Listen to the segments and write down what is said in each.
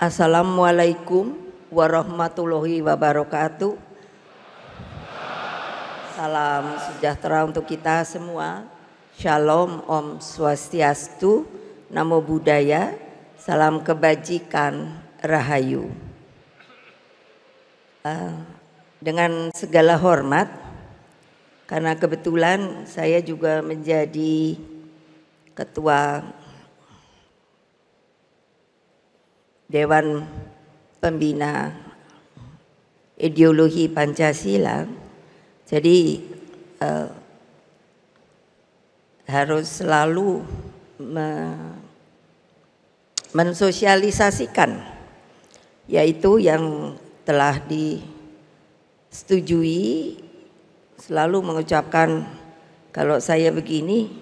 Assalamualaikum warahmatullahi wabarakatuh. Salam sejahtera untuk kita semua. Shalom, Om Swastiastu, Namo Buddhaya, salam kebajikan, Rahayu. Dengan segala hormat, karena kebetulan saya juga menjadi Ketua Dewan Pembina Ideologi Pancasila, jadi harus selalu mensosialisasikan, yaitu yang telah disetujui, selalu mengucapkan kalau saya begini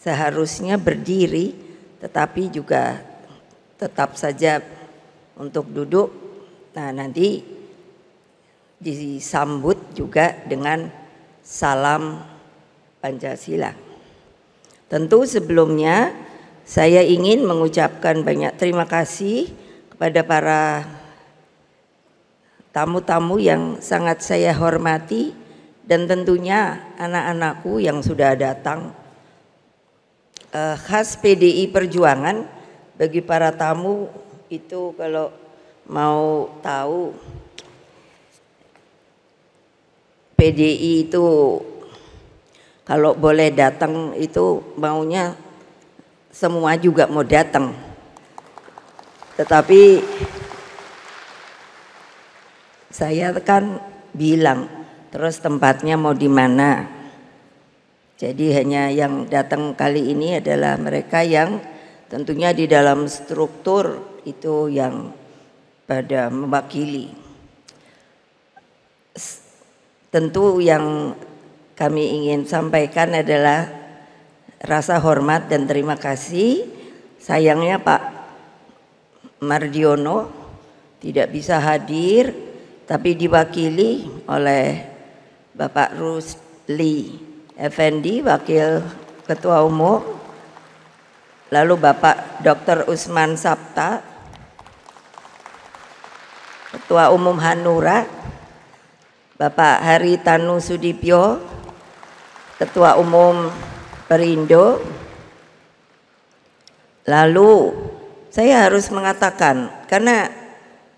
seharusnya berdiri, tetapi juga tetap saja untuk duduk. Nah, nanti disambut juga dengan salam Pancasila. Tentu sebelumnya saya ingin mengucapkan banyak terima kasih kepada para tamu-tamu yang sangat saya hormati dan tentunya anak-anakku yang sudah datang. Khas PDI Perjuangan, bagi para tamu itu kalau mau tahu, PDI itu kalau boleh datang itu maunya semua juga mau datang, tetapi saya kan bilang terus tempatnya mau di mana. Jadi hanya yang datang kali ini adalah mereka yang tentunya di dalam struktur itu yang pada mewakili. Tentu yang kami ingin sampaikan adalah rasa hormat dan terima kasih. Sayangnya Pak Mardiono tidak bisa hadir, tapi diwakili oleh Bapak Rusli Effendi, Wakil Ketua Umum, lalu Bapak Dr. Usman Sabta, Ketua Umum Hanura, Bapak Haritanu Sudipyo, Ketua Umum Perindo. Lalu saya harus mengatakan, karena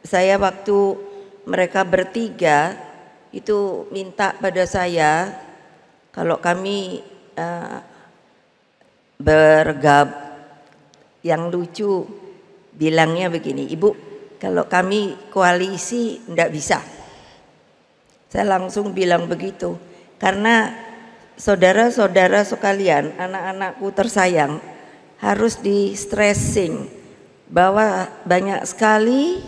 saya waktu mereka bertiga itu minta pada saya, kalau kami bergabung, yang lucu bilangnya begini, Ibu, kalau kami koalisi enggak bisa. Saya langsung bilang begitu, karena saudara-saudara sekalian, anak-anakku tersayang, harus di stressing bahwa banyak sekali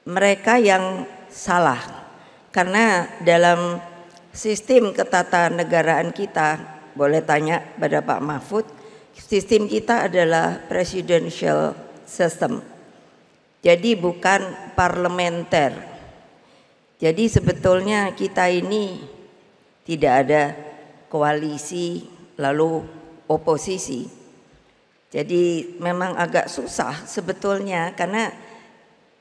mereka yang salah. Karena dalam sistem ketatanegaraan kita, boleh tanya pada Pak Mahfud, sistem kita adalah presidential system, jadi bukan parlementer. Jadi sebetulnya kita ini tidak ada koalisi lalu oposisi. Jadi memang agak susah sebetulnya, karena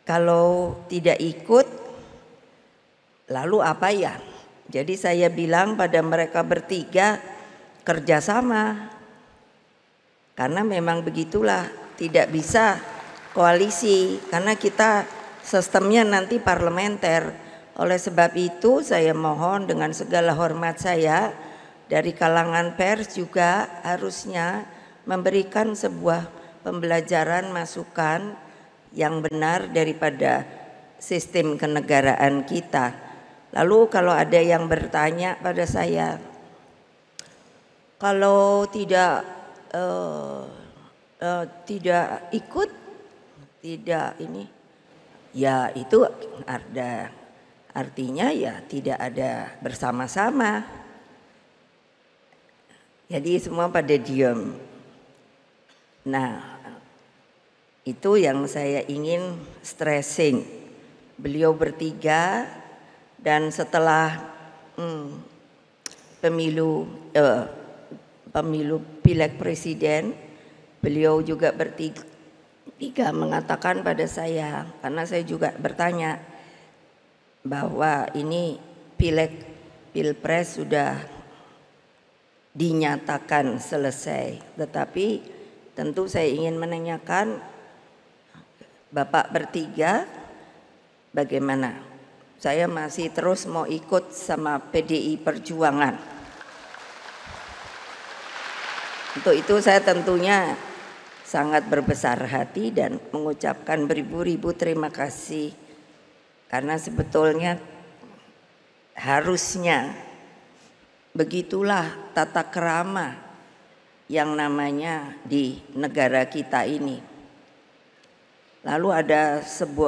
kalau tidak ikut lalu apa ya? Jadi saya bilang pada mereka bertiga, kerjasama. Karena memang begitulah, tidak bisa koalisi karena kita sistemnya nanti parlementer. Oleh sebab itu saya mohon dengan segala hormat saya, dari kalangan pers juga harusnya memberikan sebuah pembelajaran masukan yang benar daripada sistem kenegaraan kita. Lalu kalau ada yang bertanya pada saya, kalau tidak ikut, tidak ini, ya itu artinya ya tidak ada bersama-sama. Jadi semua pada diam. Nah, itu yang saya ingin stressing. Beliau bertiga, dan setelah pemilu pileg presiden, beliau juga bertiga Tiga mengatakan pada saya, karena saya juga bertanya bahwa ini pilpres sudah dinyatakan selesai, tetapi tentu saya ingin menanyakan Bapak bertiga bagaimana? Saya masih terus mau ikut sama PDI Perjuangan. Untuk itu saya tentunya sangat berbesar hati dan mengucapkan beribu-ribu terima kasih, karena sebetulnya harusnya begitulah tata krama yang namanya di negara kita ini. Lalu ada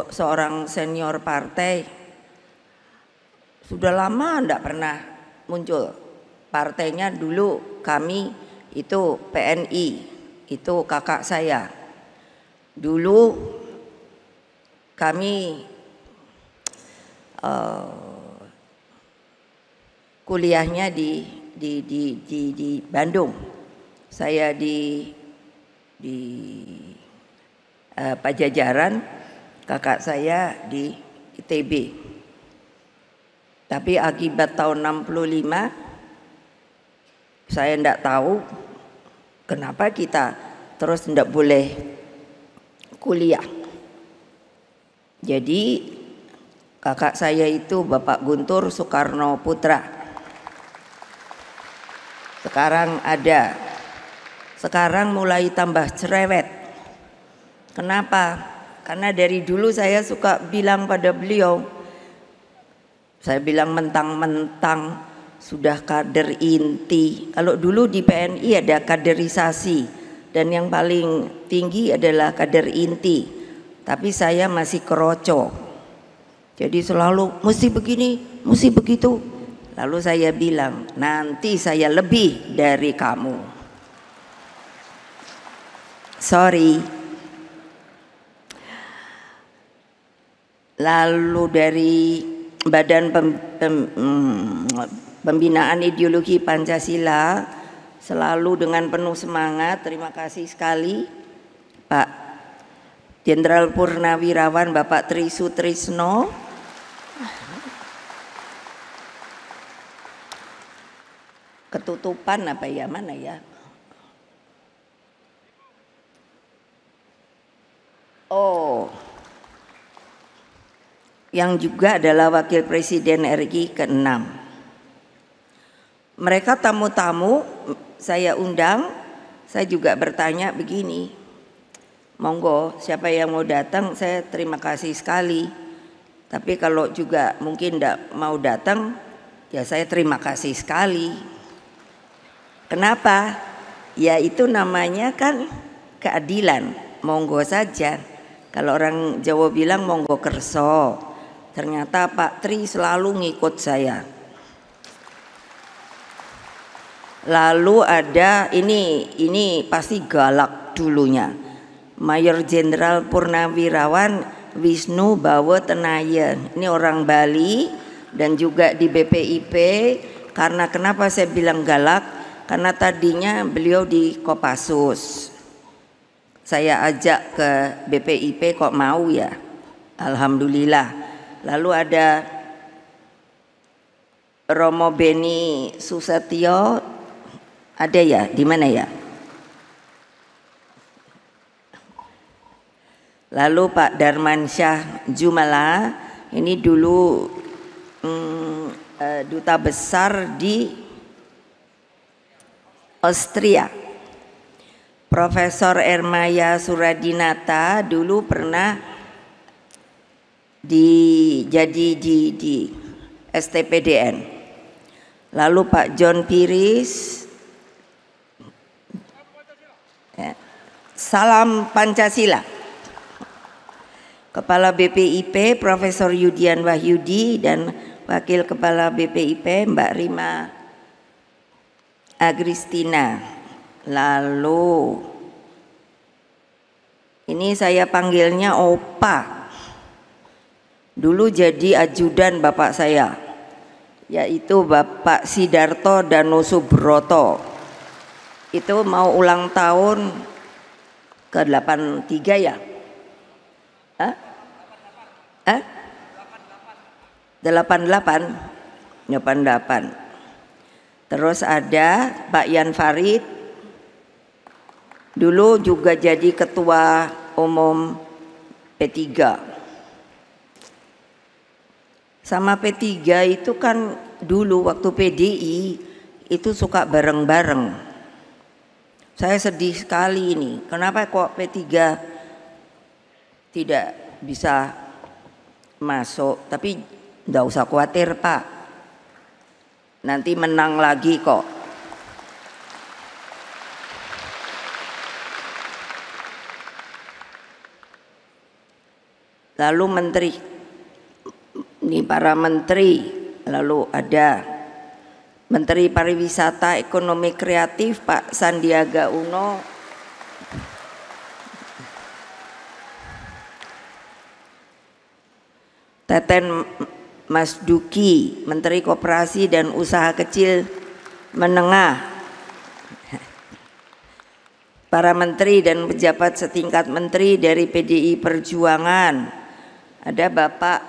seorang senior partai, sudah lama enggak pernah muncul. Partainya dulu kami itu PNI, itu kakak saya. Dulu kami kuliahnya di Bandung. Saya di Pajajaran, kakak saya di ITB. Tapi akibat tahun 65 saya enggak tahu kenapa kita terus tidak boleh kuliah. Jadi kakak saya itu Bapak Guntur Soekarno Putra. Sekarang mulai tambah cerewet. Kenapa? Karena dari dulu saya suka bilang pada beliau, saya bilang mentang-mentang sudah kader inti. Kalau dulu di PNI ada kaderisasi dan yang paling tinggi adalah kader inti. Tapi saya masih keroco. Jadi selalu mesti begini, mesti begitu. Lalu saya bilang, nanti saya lebih dari kamu. Sorry. Lalu dari Badan Pembinaan Ideologi Pancasila selalu dengan penuh semangat. Terima kasih sekali Pak Jenderal Purnawirawan Bapak Tri Sutrisno. Ketutupan apa ya, mana ya? Oh, yang juga adalah Wakil Presiden RI ke-6. Mereka tamu-tamu saya undang, saya juga bertanya begini, monggo siapa yang mau datang, saya terima kasih sekali. Tapi kalau juga mungkin tidak mau datang, ya saya terima kasih sekali. Kenapa? Ya itu namanya kan keadilan, monggo saja. Kalau orang Jawa bilang monggo kerso. Ternyata Pak Tri selalu ngikut saya. Lalu ada ini pasti galak dulunya. Mayor Jenderal Purnawirawan Wisnu Bawo Tenayan. Ini orang Bali dan juga di BPIP. Karena kenapa saya bilang galak? Karena tadinya beliau di Kopassus. Saya ajak ke BPIP kok mau ya. Alhamdulillah. Lalu ada Romo Beni Susetio, ada ya? Di mana ya? Lalu Pak Darmansyah Jumala, ini dulu duta besar di Austria. Profesor Ermaya Suradinata dulu pernah jadi di STPDN. Lalu Pak John Piris, ya, salam Pancasila. Kepala BPIP Profesor Yudian Wahyudi dan Wakil Kepala BPIP Mbak Rima Agristina. Lalu ini saya panggilnya Opa. Dulu jadi ajudan bapak saya, yaitu Bapak Sidarto Danusubroto. Itu mau ulang tahun ke-83 ya, Hah? Hah? 88. Terus ada Pak Yan Farid, dulu juga jadi ketua umum P3. Sama P3 itu kan dulu waktu PDI itu suka bareng-bareng. Saya sedih sekali ini, kenapa kok P3 tidak bisa masuk, tapi enggak usah khawatir Pak, nanti menang lagi kok. Lalu menteri, ini para menteri, lalu ada Menteri Pariwisata Ekonomi Kreatif Pak Sandiaga Uno, Teten Mas Duki, Menteri Koperasi dan Usaha Kecil Menengah, para menteri dan pejabat setingkat menteri dari PDI Perjuangan, ada Bapak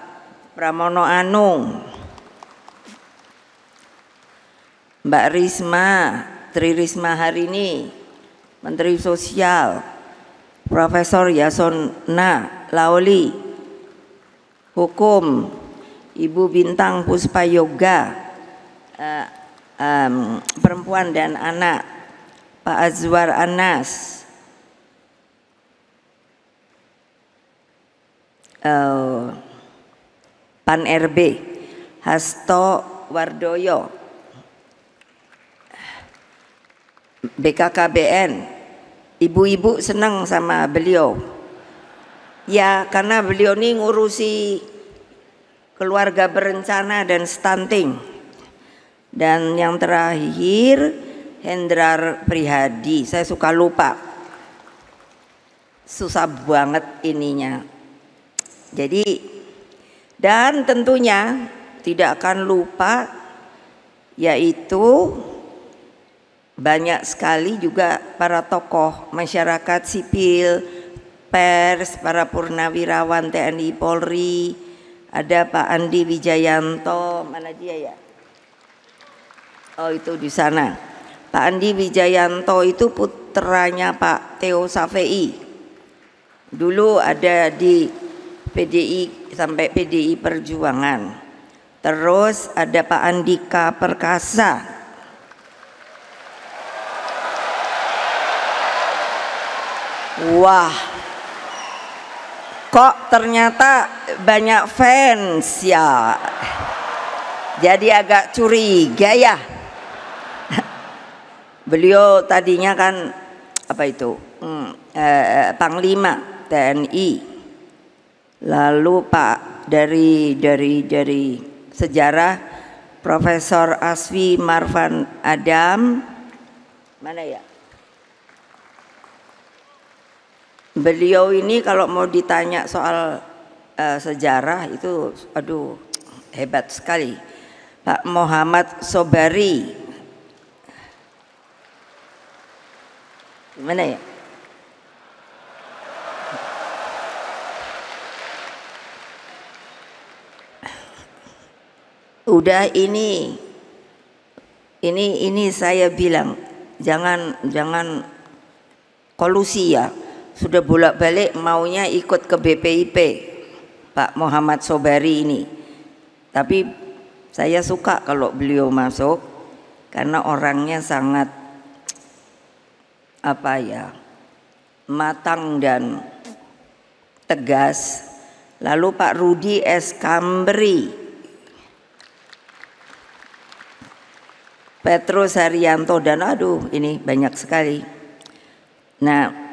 Pramono Anung, Mbak Risma, Tri Risma Harini, Menteri Sosial, Profesor Yasona Laoli, Hukum, Ibu Bintang Puspayoga, Perempuan dan Anak, Pak Azwar Anas, Pan RB, Hasto Wardoyo, BKKBN. Ibu-ibu senang sama beliau ya, karena beliau ini ngurusi keluarga berencana dan stunting. Dan yang terakhir Hendrar Prihadi, saya suka lupa, susah banget ininya. Jadi, dan tentunya tidak akan lupa, yaitu banyak sekali juga para tokoh masyarakat sipil, pers, para purnawirawan TNI Polri, ada Pak Andi Wijayanto, mana dia ya? Oh itu di sana. Pak Andi Wijayanto itu putranya Pak Theo Safei. Dulu ada di PDI sampai PDI Perjuangan. Terus ada Pak Andika Perkasa. Wah, kok ternyata banyak fans ya. Jadi agak curiga ya. Beliau tadinya kan apa itu Panglima TNI. Lalu Pak dari sejarah Profesor Asfi Marvan Adam, mana ya? Beliau ini kalau mau ditanya soal sejarah itu aduh hebat sekali. Pak Muhammad Sobari, mana ya? Udah ini saya bilang jangan kolusi ya. Sudah bolak-balik maunya ikut ke BPIP Pak Muhammad Sobari ini. Tapi saya suka kalau beliau masuk karena orangnya sangat apa ya, matang dan tegas. Lalu Pak Rudi S. Kambri, Petrus Haryanto, dan aduh ini banyak sekali. Nah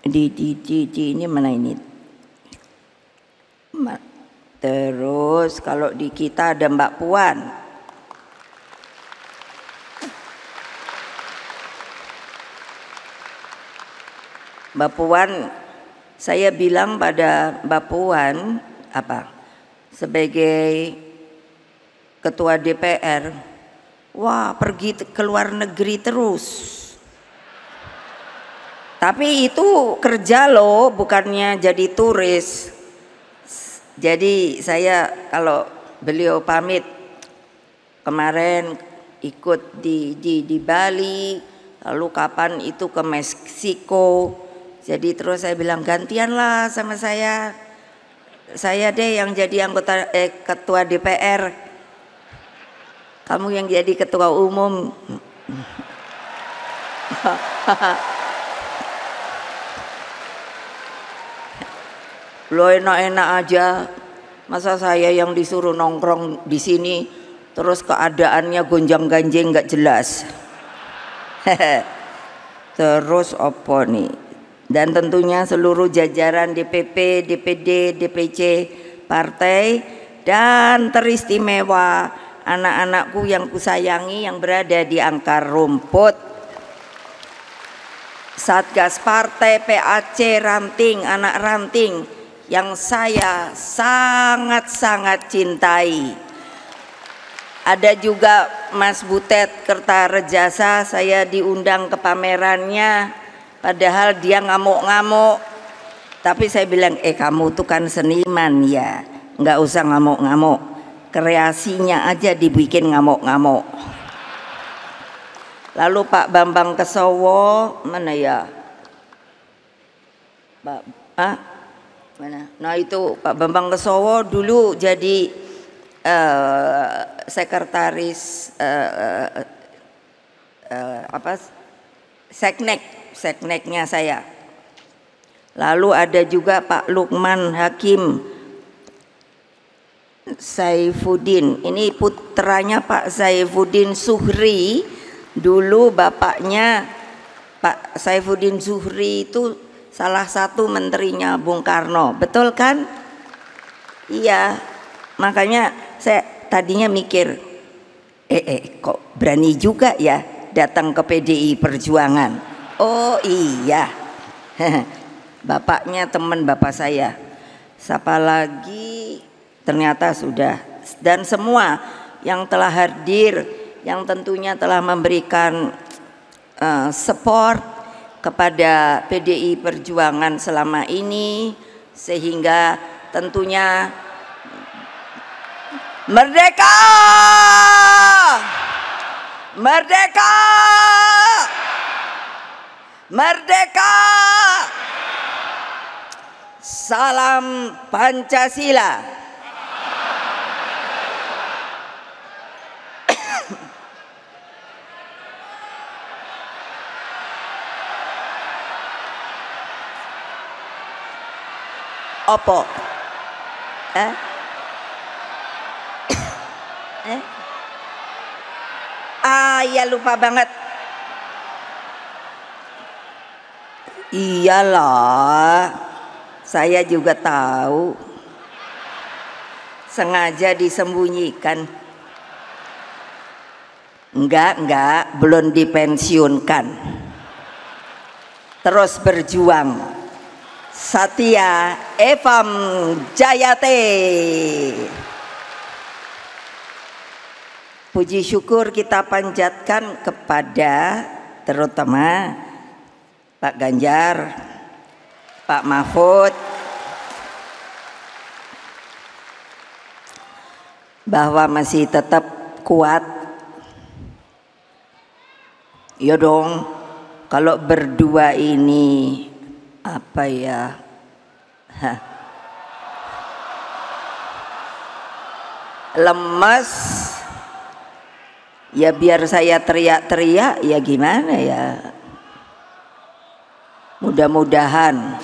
di ini mana ini? Terus kalau di kita ada Mbak Puan. Mbak Puan, saya bilang pada Mbak Puan apa? Sebagai ketua DPR, wah pergi ke luar negeri terus. Tapi itu kerja loh, bukannya jadi turis. Jadi saya kalau beliau pamit kemarin ikut di Bali, lalu kapan itu ke Meksiko. Jadi terus saya bilang gantianlah sama saya deh yang jadi anggota ketua DPR, kamu yang jadi ketua umum. Lo enak-enak aja, masa saya yang disuruh nongkrong di sini terus keadaannya gonjang-ganjing nggak jelas. Terus opo nih? Dan tentunya seluruh jajaran DPP, DPD, DPC partai dan teristimewa anak-anakku yang kusayangi yang berada di akar rumput, Satgas Partai, PAC, ranting, anak ranting yang saya sangat-sangat cintai. Ada juga Mas Butet Kertarejasa, saya diundang ke pamerannya, padahal dia ngamuk-ngamuk. Tapi saya bilang, kamu tuh kan seniman ya, nggak usah ngamuk-ngamuk, kreasinya aja dibikin ngamuk-ngamuk. Lalu Pak Bambang Kesowo, mana ya? Mana? Nah itu Pak Bambang Kesowo dulu jadi sekretaris sekneknya saya. Lalu ada juga Pak Lukman Hakim Saifuddin, ini putranya Pak Saifuddin Zuhri. Dulu bapaknya Pak Saifuddin Zuhri itu salah satu menterinya Bung Karno, betul kan? Iya, makanya saya tadinya mikir, kok berani juga ya datang ke PDI Perjuangan. Oh iya, bapaknya teman bapak saya. Siapa lagi? Ternyata sudah. Dan semua yang telah hadir, yang tentunya telah memberikan support kepada PDI Perjuangan selama ini, sehingga tentunya merdeka, merdeka, merdeka, salam Pancasila. Opo? Ya lupa banget. Iyalah, saya juga tahu. Sengaja disembunyikan. Enggak, belum dipensiunkan. Terus berjuang. Satya Evam Jayate. Puji syukur kita panjatkan kepada terutama Pak Ganjar, Pak Mahfud, bahwa masih tetap kuat. Ya dong, kalau berdua ini apa ya, lemes ya, biar saya teriak-teriak ya gimana ya. Mudah-mudahan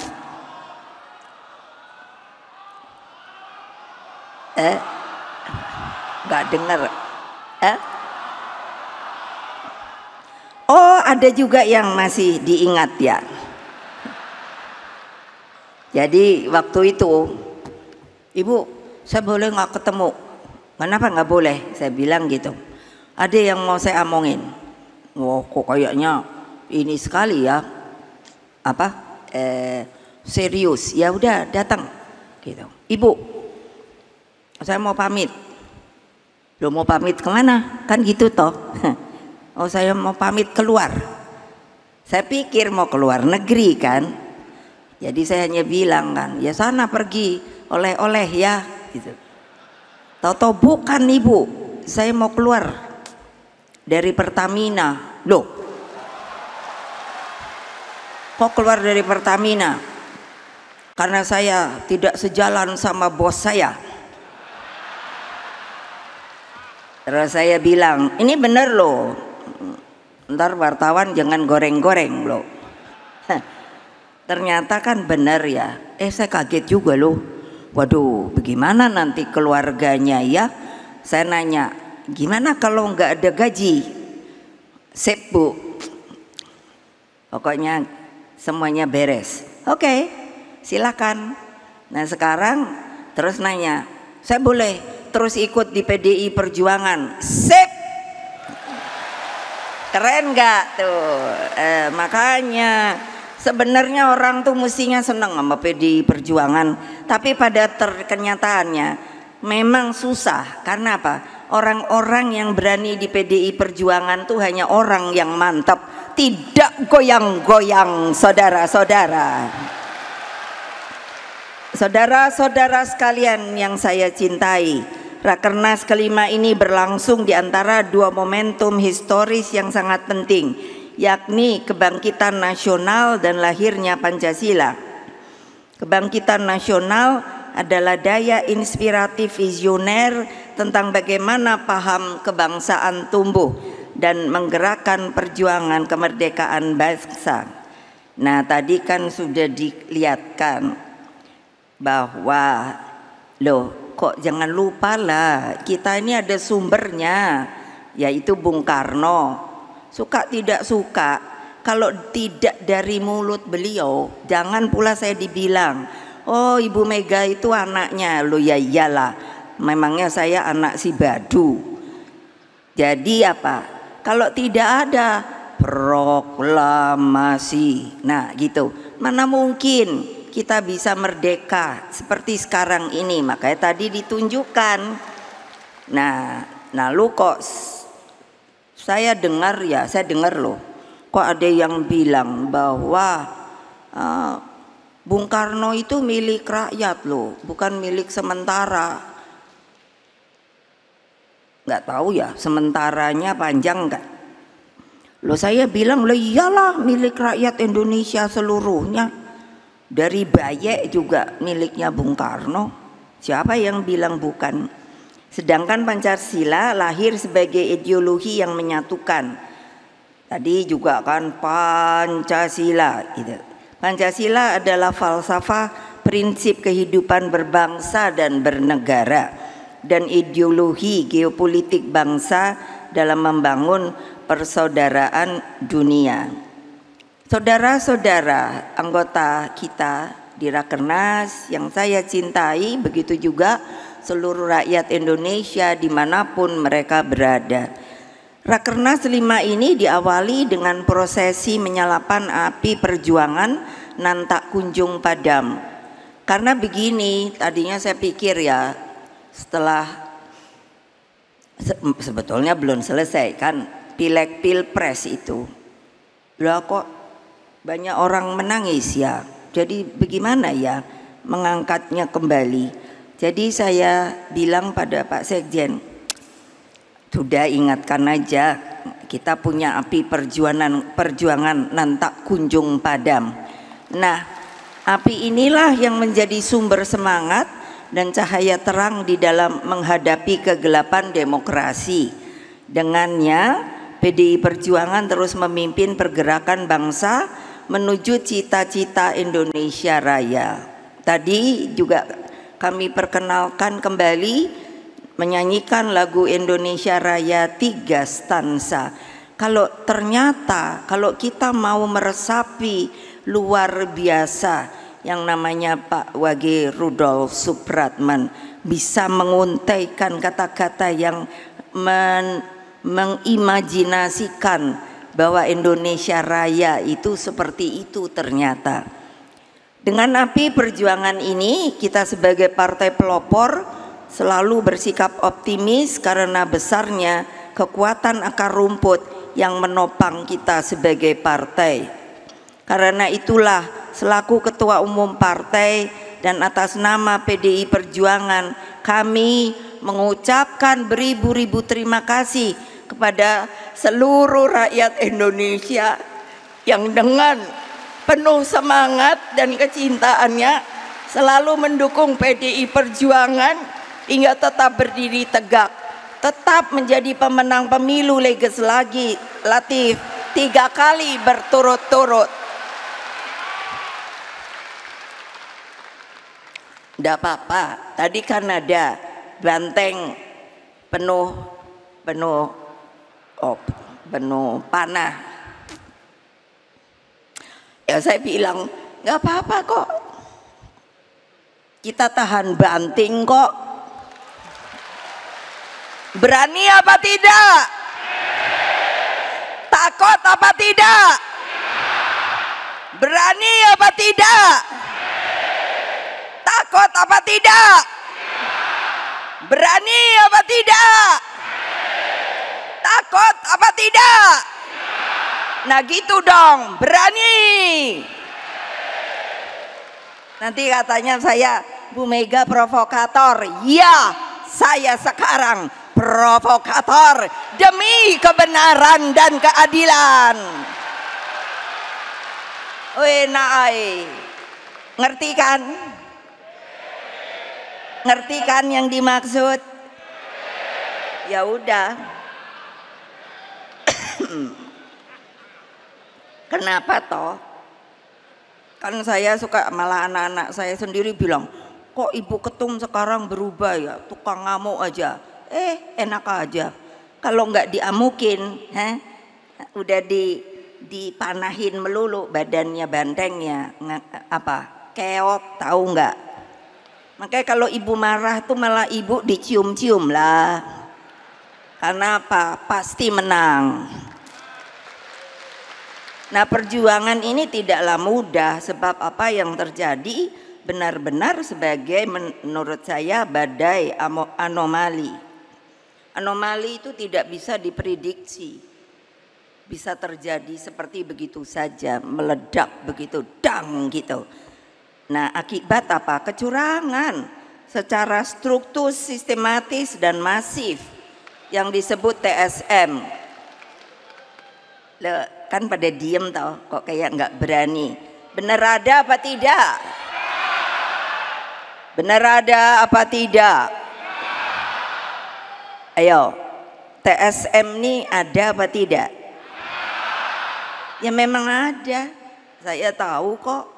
nggak dengar. Oh, ada juga yang masih diingat ya. Jadi waktu itu, Ibu, saya boleh nggak ketemu? Kenapa nggak boleh? Saya bilang gitu. Ada yang mau saya omongin. Wah, kok kayaknya ini sekali ya. Serius. Ya udah, datang. Gitu. Ibu, saya mau pamit. Lo mau pamit kemana? Kan gitu toh. Oh, saya mau pamit keluar. Saya pikir mau keluar negeri kan. Jadi saya hanya bilang kan, ya sana pergi. oleh-oleh ya gitu. Tahu-tahu bukan ibu, saya mau keluar dari Pertamina. Loh, kok keluar dari Pertamina? Karena saya tidak sejalan sama bos saya. Terus saya bilang, ini bener loh, ntar wartawan jangan goreng-goreng loh. Ternyata kan bener ya. Saya kaget juga loh. Waduh, bagaimana nanti keluarganya ya? Saya nanya, gimana kalau nggak ada gaji? Sip bu, pokoknya semuanya beres. Oke, silakan. Nah sekarang terus nanya, saya boleh terus ikut di PDI Perjuangan? Sip. Keren nggak tuh? Makanya sebenarnya orang tuh mestinya seneng sama PDI Perjuangan, tapi pada kenyataannya memang susah. Karena apa? Orang-orang yang berani di PDI Perjuangan tuh hanya orang yang mantap, tidak goyang-goyang, saudara-saudara. Saudara-saudara sekalian yang saya cintai, Rakernas kelima ini berlangsung di antara dua momentum historis yang sangat penting, yakni kebangkitan nasional dan lahirnya Pancasila. Kebangkitan nasional adalah daya inspiratif visioner tentang bagaimana paham kebangsaan tumbuh dan menggerakkan perjuangan kemerdekaan bangsa. Nah, tadi kan sudah dilihatkan bahwa loh, kok jangan lupa lah, kita ini ada sumbernya, yaitu Bung Karno. Suka tidak suka, kalau tidak dari mulut beliau, jangan pula saya dibilang, oh Ibu Mega itu anaknya. Loh ya iyalah, memangnya saya anak si Badu. Jadi apa? Kalau tidak ada proklamasi, nah gitu, mana mungkin kita bisa merdeka seperti sekarang ini. Makanya tadi ditunjukkan. Nah lalu kok saya dengar loh, kok ada yang bilang bahwa Bung Karno itu milik rakyat loh, bukan milik sementara. Nggak tahu ya, sementaranya panjang nggak? Loh saya bilang, loh iyalah milik rakyat Indonesia seluruhnya. Dari Bayek juga miliknya Bung Karno. Siapa yang bilang bukan? Sedangkan Pancasila lahir sebagai ideologi yang menyatukan. Tadi juga kan Pancasila gitu. Pancasila adalah falsafah prinsip kehidupan berbangsa dan bernegara, dan ideologi geopolitik bangsa dalam membangun persaudaraan dunia. Saudara-saudara anggota kita di Rakernas yang saya cintai, begitu juga seluruh rakyat Indonesia dimanapun mereka berada. Rakernas 5 ini diawali dengan prosesi menyalakan api perjuangan nan tak kunjung padam. Karena begini, tadinya saya pikir ya, setelah sebetulnya belum selesai kan pileg pilpres itu, lah kok banyak orang menangis ya. Jadi bagaimana ya mengangkatnya kembali? Jadi saya bilang pada Pak Sekjen, sudah ingatkan aja, kita punya api perjuangan nan tak kunjung padam. Nah, api inilah yang menjadi sumber semangat dan cahaya terang di dalam menghadapi kegelapan demokrasi. Dengannya PDI Perjuangan terus memimpin pergerakan bangsa menuju cita-cita Indonesia Raya. Tadi juga kami perkenalkan kembali menyanyikan lagu Indonesia Raya 3 stansa. Kalau ternyata kalau kita mau meresapi luar biasa yang namanya Pak Wage Rudolf Supratman, bisa menguntaikan kata-kata yang mengimajinasikan bahwa Indonesia Raya itu seperti itu ternyata. Dengan api perjuangan ini, kita sebagai partai pelopor selalu bersikap optimis karena besarnya kekuatan akar rumput yang menopang kita sebagai partai. Karena itulah selaku ketua umum partai dan atas nama PDI Perjuangan kami mengucapkan beribu-ribu terima kasih kepada seluruh rakyat Indonesia yang dengan penuh semangat dan kecintaannya selalu mendukung PDI Perjuangan hingga tetap berdiri tegak, tetap menjadi pemenang pemilu legislatif 3 kali berturut-turut. Tidak apa-apa, tadi kan ada banteng penuh panah. Ya saya bilang nggak apa-apa kok, kita tahan banting kok. Berani apa tidak? Takut apa tidak? Berani apa tidak? Takut apa tidak? Berani apa tidak? Takut apa tidak? Nah gitu dong, berani. Nanti katanya saya Bu Mega provokator. Ya, saya sekarang provokator demi kebenaran dan keadilan. Weh naai, ngerti kan? Ngerti kan yang dimaksud? Ya udah. Kenapa toh? Kan saya suka, malah anak-anak saya sendiri bilang, kok Ibu Ketum sekarang berubah ya, tukang ngamuk aja. Enak aja. Kalau nggak diamukin, udah dipanahin melulu badannya, bantengnya, apa? Keok, tahu nggak? Makanya kalau Ibu marah tuh malah Ibu dicium-cium lah. Karena apa? Pasti menang. Nah perjuangan ini tidaklah mudah, sebab apa yang terjadi benar-benar sebagai menurut saya badai anomali. Anomali itu tidak bisa diprediksi, bisa terjadi seperti begitu saja, meledak begitu, dang gitu. Nah akibat apa? Kecurangan secara struktur, sistematis dan masif yang disebut TSM. Kan pada diem tau, kok kayak nggak berani. Bener ada apa tidak? Bener ada apa tidak? Ayo, TSM ini ada apa tidak? Ya memang ada, saya tahu kok.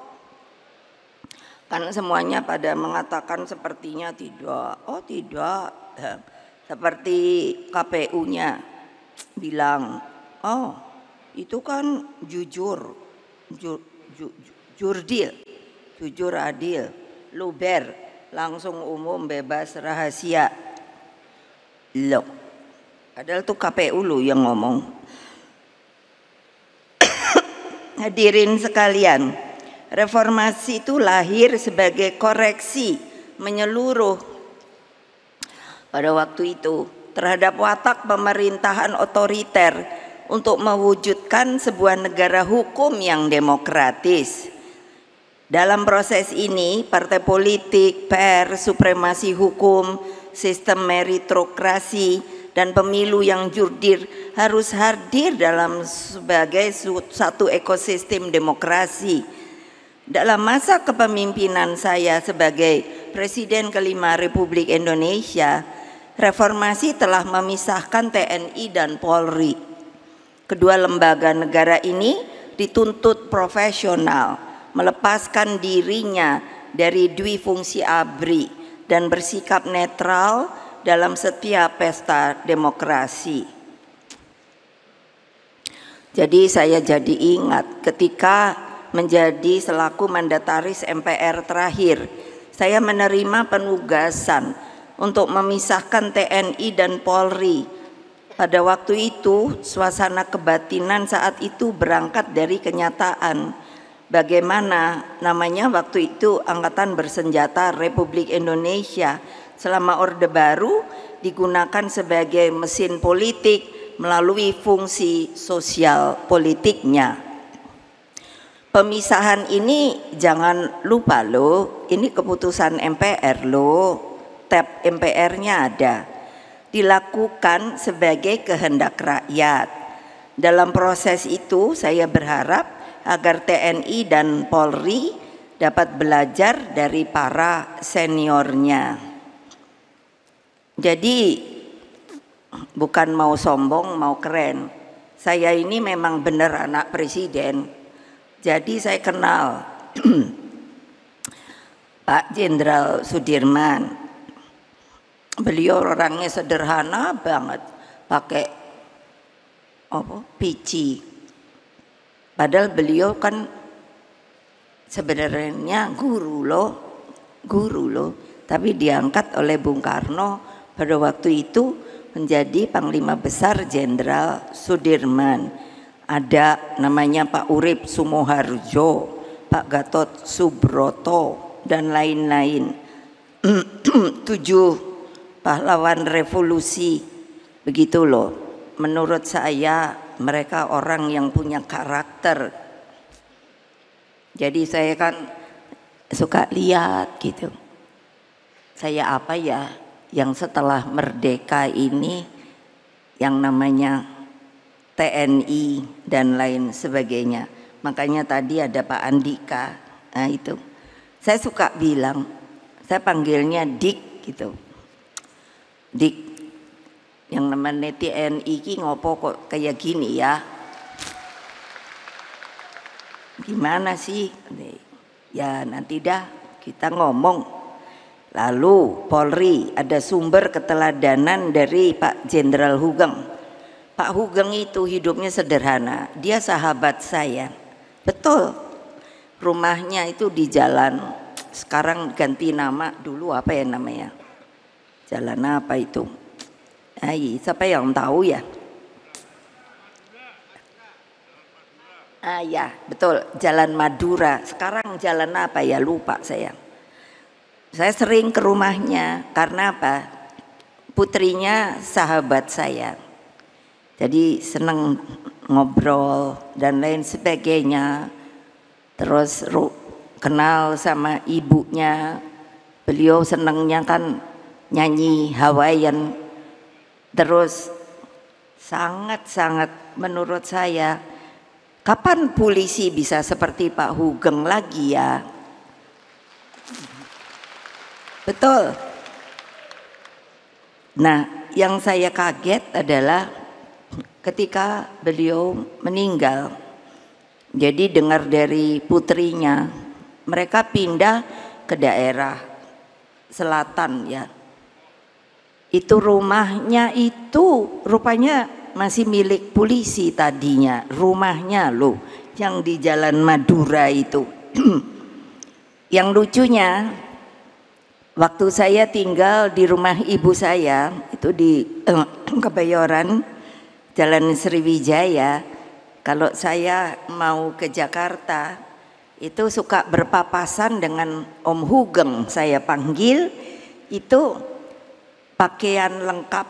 Kan semuanya pada mengatakan sepertinya tidak. Oh tidak, seperti KPU-nya bilang, oh itu kan jujur, jurdil, jujur adil, luber, langsung umum bebas rahasia. Loh, padahal tuh KPU lu yang ngomong. Hadirin sekalian, reformasi itu lahir sebagai koreksi menyeluruh pada waktu itu terhadap watak pemerintahan otoriter untuk mewujudkan sebuah negara hukum yang demokratis. Dalam proses ini, partai politik, pers, supremasi hukum, sistem meritokrasi, dan pemilu yang jurdil harus hadir dalam sebagai satu ekosistem demokrasi. Dalam masa kepemimpinan saya sebagai Presiden kelima Republik Indonesia, reformasi telah memisahkan TNI dan Polri. Kedua lembaga negara ini dituntut profesional, melepaskan dirinya dari dwi fungsi ABRI dan bersikap netral dalam setiap pesta demokrasi. Jadi saya jadi ingat ketika menjadi selaku mandataris MPR terakhir, saya menerima penugasan untuk memisahkan TNI dan Polri. Pada waktu itu suasana kebatinan saat itu berangkat dari kenyataan bagaimana namanya waktu itu Angkatan Bersenjata Republik Indonesia selama Orde Baru digunakan sebagai mesin politik melalui fungsi sosial politiknya. pemisahan ini jangan lupa loh, ini keputusan MPR loh, tab MPR-nya ada. Dilakukan sebagai kehendak rakyat. Dalam proses itu saya berharap agar TNI dan Polri dapat belajar dari para seniornya. Jadi bukan mau sombong, mau keren. Saya ini memang benar anak presiden. Jadi saya kenal Pak Jenderal Sudirman. Beliau orangnya sederhana banget, pakai pici. Padahal beliau kan sebenarnya guru loh, tapi diangkat oleh Bung Karno pada waktu itu menjadi Panglima Besar Jenderal Sudirman. Ada namanya Pak Urip Sumoharjo, Pak Gatot Subroto, dan lain-lain. 7 pahlawan revolusi, begitu loh. Menurut saya mereka orang yang punya karakter. Jadi saya kan suka lihat gitu. Saya apa ya yang setelah merdeka ini yang namanya TNI dan lain sebagainya. Makanya tadi ada Pak Andika. Nah itu. Saya suka bilang, saya panggilnya Dik gitu. Dik, yang namanya TNI ki ngopo kok kayak gini ya? Gimana sih? Ya nanti dah kita ngomong. Lalu Polri ada sumber keteladanan dari Pak Jenderal Hugeng. Pak Hugeng itu hidupnya sederhana. Dia sahabat saya. Betul. Rumahnya itu di jalan. Sekarang ganti nama, dulu apa ya namanya? Jalan apa itu? Siapa yang tahu ya? Ya betul, Jalan Madura. Sekarang jalan apa ya, lupa saya. Saya sering ke rumahnya karena apa? Putrinya sahabat saya. Jadi seneng ngobrol dan lain sebagainya. Terus kenal sama ibunya. Beliau senengnya kan nyanyi Hawaiian. Terus sangat-sangat menurut saya, kapan polisi bisa seperti Pak Hugeng lagi ya? Betul. Nah, yang saya kaget adalah ketika beliau meninggal. Jadi dengar dari putrinya, mereka pindah ke daerah selatan ya. Itu rumahnya itu rupanya masih milik polisi tadinya, rumahnya loh yang di Jalan Madura itu. Yang lucunya waktu saya tinggal di rumah ibu saya itu di Kebayoran Jalan Sriwijaya, kalau saya mau ke Jakarta itu suka berpapasan dengan Om Hugeng, saya panggil itu pakaian lengkap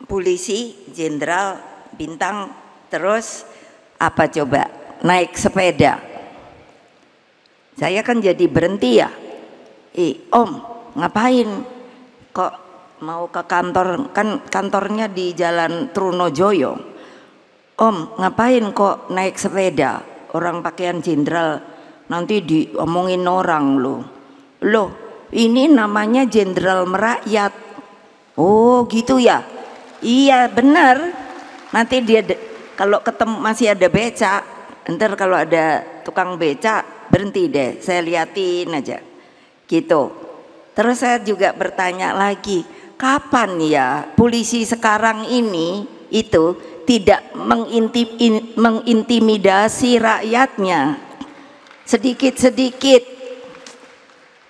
polisi, jenderal, bintang, terus apa coba? Naik sepeda. Saya kan jadi berhenti ya. Om, ngapain? Kok mau ke kantor? Kan kantornya di Jalan Trunojoyo. Om, ngapain kok naik sepeda? Orang pakaian jenderal nanti diomongin orang loh. Loh, ini namanya jenderal merakyat. Oh gitu ya. Iya benar. Nanti dia kalau ketemu masih ada beca, ntar kalau ada tukang beca berhenti deh, saya liatin aja gitu. Terus saya juga bertanya lagi, kapan ya polisi sekarang ini itu tidak mengintimidasi rakyatnya sedikit-sedikit.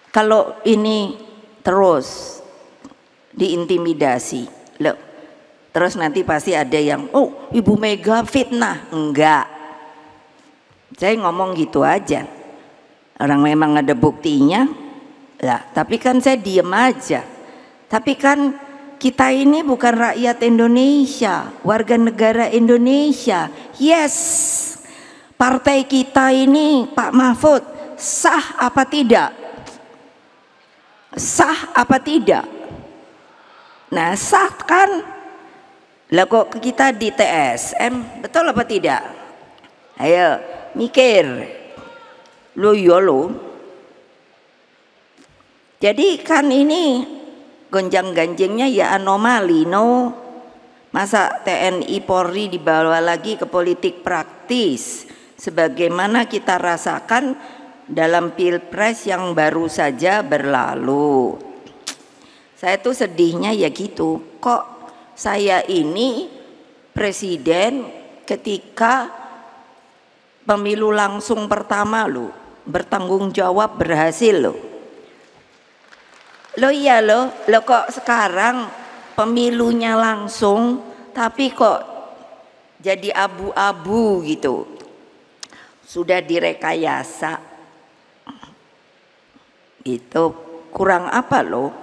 Kalau ini terus diintimidasi loh, terus nanti pasti ada yang oh Ibu Mega fitnah. Enggak, saya ngomong gitu aja, orang memang ada buktinya lah, tapi kan saya diem aja. Tapi kan kita ini bukan rakyat Indonesia, warga negara Indonesia. Yes, partai kita ini Pak Mahfud sah apa tidak? Sah apa tidak? Nah sah kan? Lah kok kita di TSM, betul apa tidak? Ayo mikir. Lo ya lo. Jadi kan ini gonjang-ganjingnya ya anomali, no? Masa TNI Polri dibawa lagi ke politik praktis sebagaimana kita rasakan dalam Pilpres yang baru saja berlalu. Saya tuh sedihnya ya gitu, kok saya ini presiden ketika pemilu langsung pertama lo bertanggung jawab berhasil lo. Lo iya lo kok sekarang pemilunya langsung tapi kok jadi abu-abu gitu. Sudah direkayasa. Itu kurang apa lo?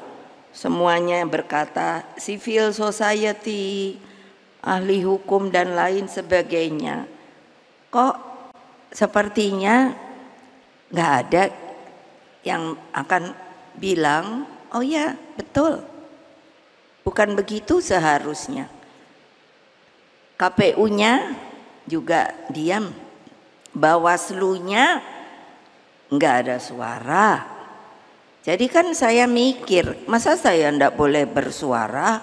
Semuanya berkata civil society, ahli hukum dan lain sebagainya. Kok sepertinya nggak ada yang akan bilang oh ya betul, bukan begitu seharusnya. KPU-nya juga diam, Bawaslu-nya nggak ada suara. Jadi kan saya mikir, masa saya ndak boleh bersuara?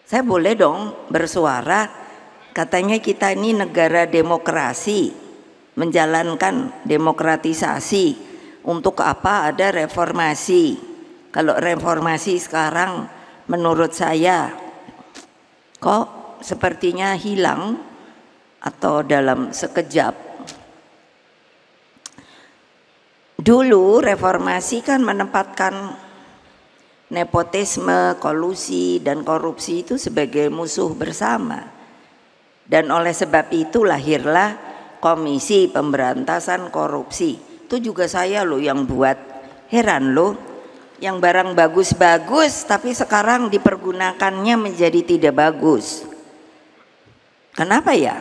Saya boleh dong bersuara. Katanya kita ini negara demokrasi, menjalankan demokratisasi. Untuk apa ada reformasi? Kalau reformasi sekarang menurut saya kok sepertinya hilang atau dalam sekejap. Dulu reformasi kan menempatkan nepotisme, kolusi dan korupsi itu sebagai musuh bersama. Dan oleh sebab itu lahirlah Komisi Pemberantasan Korupsi. Itu juga saya loh yang buat. Heran loh, yang barang bagus-bagus tapi sekarang dipergunakannya menjadi tidak bagus. Kenapa ya?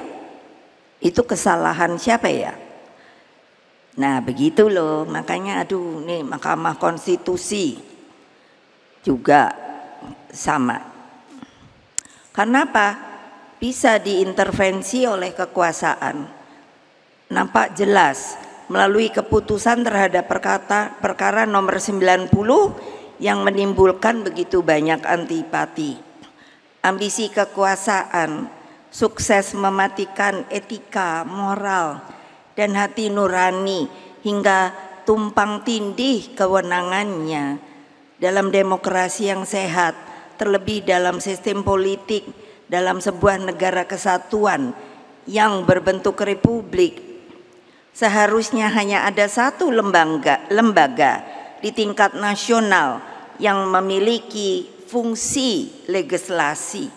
Itu kesalahan siapa ya? Nah begitu loh, makanya aduh nih Mahkamah Konstitusi juga sama. Kenapa? Bisa diintervensi oleh kekuasaan. Nampak jelas melalui keputusan terhadap perkara nomor 90 yang menimbulkan begitu banyak antipati. Ambisi kekuasaan, sukses mematikan etika, moral, dan hati nurani hingga tumpang tindih kewenangannya dalam demokrasi yang sehat, terlebih dalam sistem politik dalam sebuah negara kesatuan yang berbentuk republik. Seharusnya hanya ada satu lembaga di tingkat nasional yang memiliki fungsi legislasi.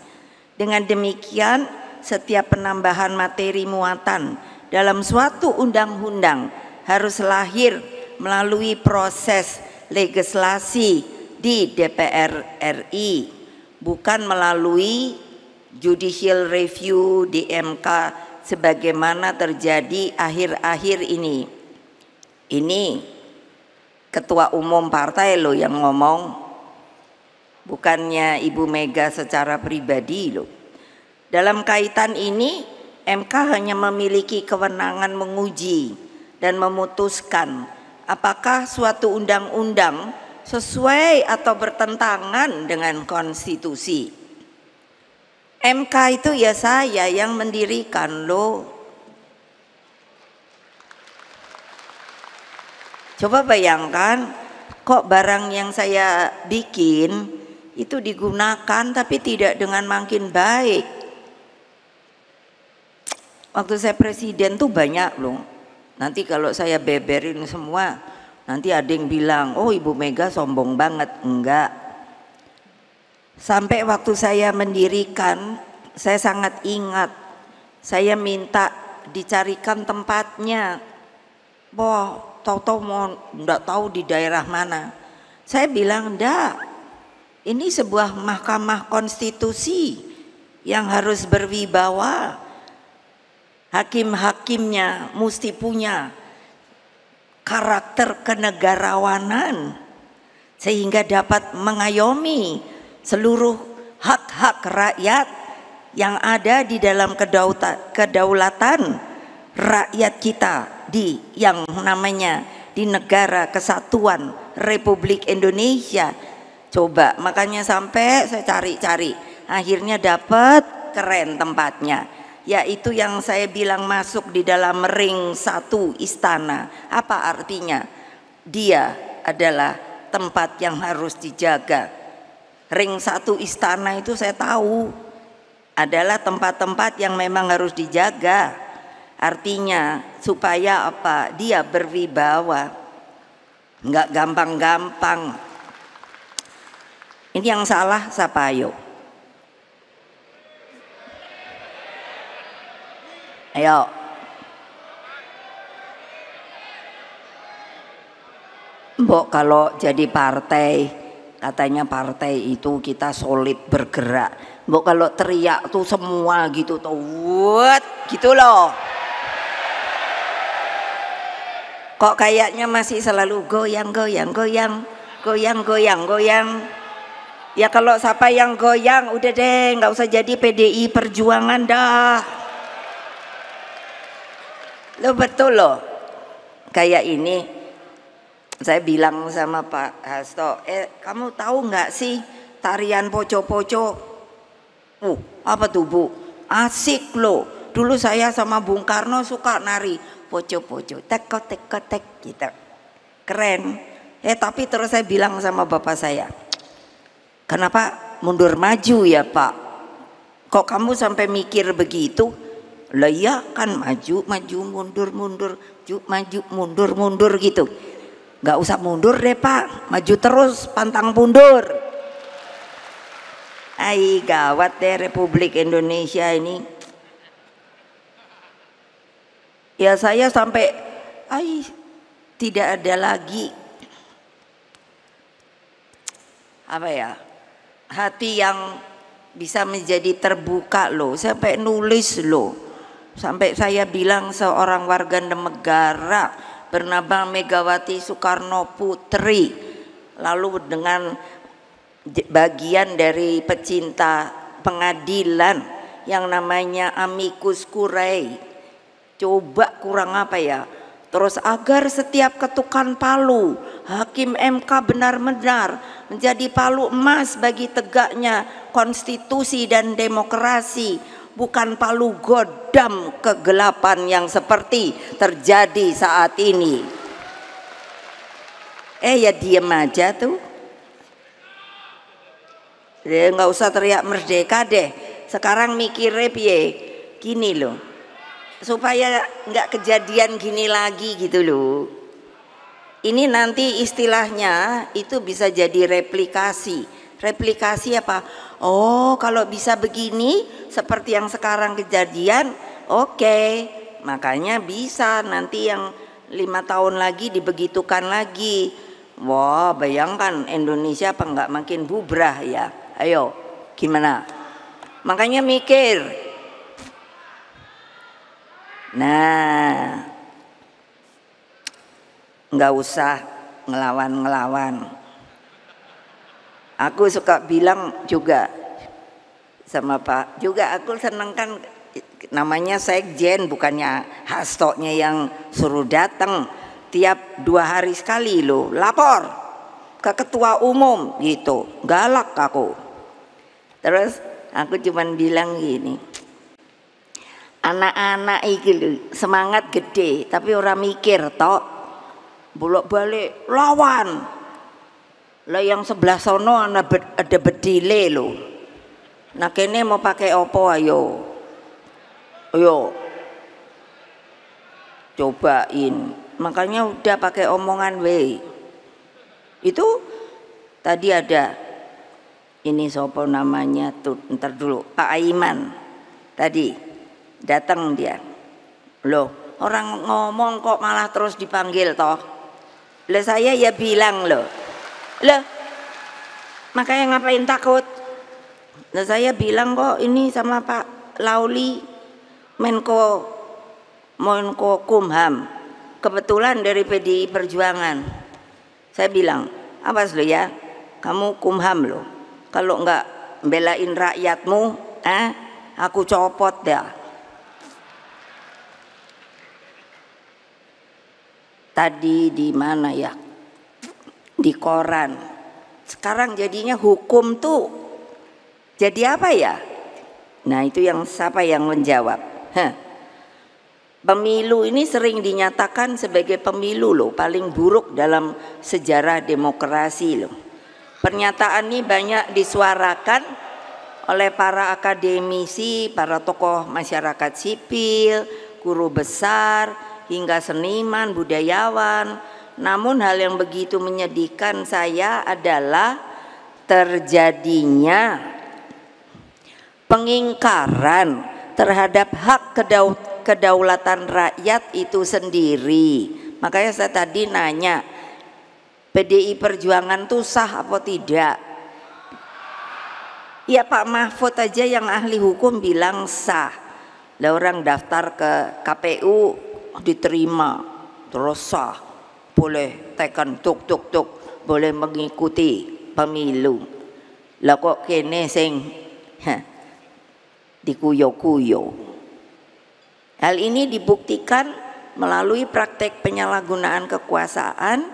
Dengan demikian, setiap penambahan materi muatan dalam suatu undang-undang harus lahir melalui proses legislasi di DPR RI, bukan melalui judicial review di MK sebagaimana terjadi akhir-akhir ini. Ini ketua umum partai loh yang ngomong, bukannya Ibu Mega secara pribadi loh. Dalam kaitan ini MK hanya memiliki kewenangan menguji dan memutuskan apakah suatu undang-undang sesuai atau bertentangan dengan konstitusi. MK itu ya saya yang mendirikan loh. Coba bayangkan kok barang yang saya bikin itu digunakan tapi tidak dengan makin baik. Waktu saya presiden tuh banyak loh. Nanti kalau saya beberin semua, nanti ada yang bilang, oh Ibu Mega sombong banget. Enggak. Sampai waktu saya mendirikan, saya sangat ingat. Saya minta dicarikan tempatnya. Wah, tahu-tahu mau enggak tahu di daerah mana. Saya bilang, enggak. Ini sebuah Mahkamah Konstitusi yang harus berwibawa. hakim-hakimnya mesti punya karakter kenegarawanan sehingga dapat mengayomi seluruh hak-hak rakyat yang ada di dalam kedaulatan rakyat kita di yang namanya di negara kesatuan Republik Indonesia. Coba, makanya sampai saya cari-cari, akhirnya dapat keren tempatnya, yaitu yang saya bilang masuk di dalam ring 1 istana. Apa artinya? Dia adalah tempat yang harus dijaga. Ring 1 istana itu saya tahu adalah tempat-tempat yang memang harus dijaga. Artinya supaya apa? Dia berwibawa, nggak gampang-gampang. Ini yang salah siapa ayo? Ayo. Mbok kalau jadi partai, katanya partai itu kita solid bergerak. Mbok kalau teriak tuh semua gitu tuh, what gitu loh. Kok kayaknya masih selalu goyang. Ya kalau siapa yang goyang udah deh, nggak usah jadi PDI Perjuangan dah. Lo betul loh. Kayak ini saya bilang sama Pak Hasto, kamu tahu nggak sih tarian poco-poco? Apa tuh Bu? Asik loh. Dulu saya sama Bung Karno suka nari poco-poco, tek gitu. Keren. Tapi terus saya bilang sama bapak saya, kenapa mundur maju ya Pak? Kok kamu sampai mikir begitu? Lah ya kan maju mundur maju mundur gitu. Nggak usah mundur deh Pak, maju terus pantang mundur. Gawat deh Republik Indonesia ini. Ya saya sampai tidak ada lagi apa ya, hati yang bisa menjadi terbuka loh. Sampai nulis loh, sampai saya bilang seorang warga negara bernama Megawati Soekarno Putri, lalu dengan bagian dari pecinta pengadilan yang namanya amicus curiae, coba kurang apa ya, terus agar setiap ketukan palu Hakim MK benar-benar menjadi palu emas bagi tegaknya konstitusi dan demokrasi, bukan palu godam kegelapan yang seperti terjadi saat ini. Ya diem aja tuh, nggak usah teriak merdeka deh. Sekarang mikirnya piye gini loh, supaya nggak kejadian gini lagi gitu loh. Ini nanti istilahnya itu bisa jadi replikasi. Replikasi apa? Oh kalau bisa begini seperti yang sekarang kejadian, oke. Makanya bisa nanti yang 5 tahun lagi dibegitukan lagi. Wah bayangkan Indonesia apa enggak makin bubrah ya. Ayo gimana? Makanya mikir. Nah, nggak usah ngelawan-ngelawan. Aku suka bilang juga sama Pak, juga aku seneng kan namanya sekjen, bukannya Hastonya yang suruh datang tiap 2 hari sekali loh, lapor ke ketua umum gitu, galak aku. Terus aku cuman bilang gini, anak-anak iki semangat gede tapi orang mikir tok, bolak-balik lawan lah, yang sebelah sono ada bedile lo. Nah kene mau pakai opo? Ayo cobain. Makanya udah pakai omongan itu tadi ada ini sopo namanya tuh, ntar dulu, Pak Aiman tadi datang dia loh, orang ngomong kok malah terus dipanggil toh. Lah saya ya bilang loh, makanya ngapain takut? Nah saya bilang kok ini sama Pak Lauli Menko Menkokumham, kebetulan dari PDI Perjuangan. Saya bilang, awas lo ya, kamu kumham lo, kalau enggak belain rakyatmu, aku copot dah. Tadi di mana ya? Di koran. Sekarang jadinya hukum tuh jadi apa ya? Nah itu yang siapa yang menjawab? Pemilu ini sering dinyatakan sebagai pemilu loh paling buruk dalam sejarah demokrasi loh. Pernyataan ini banyak disuarakan oleh para akademisi, para tokoh masyarakat sipil, guru besar, hingga seniman, budayawan. Namun hal yang begitu menyedihkan saya adalah terjadinya pengingkaran terhadap hak kedaulatan rakyat itu sendiri. Makanya saya tadi nanya, PDI Perjuangan tuh sah apa tidak? Ya Pak Mahfud aja yang ahli hukum bilang sah. Lah orang daftar ke KPU diterima, terus sah, boleh tekan tuk, boleh mengikuti pemilu. Lah kok kene sing dikuyo-kuyo. Hal ini dibuktikan melalui praktek penyalahgunaan kekuasaan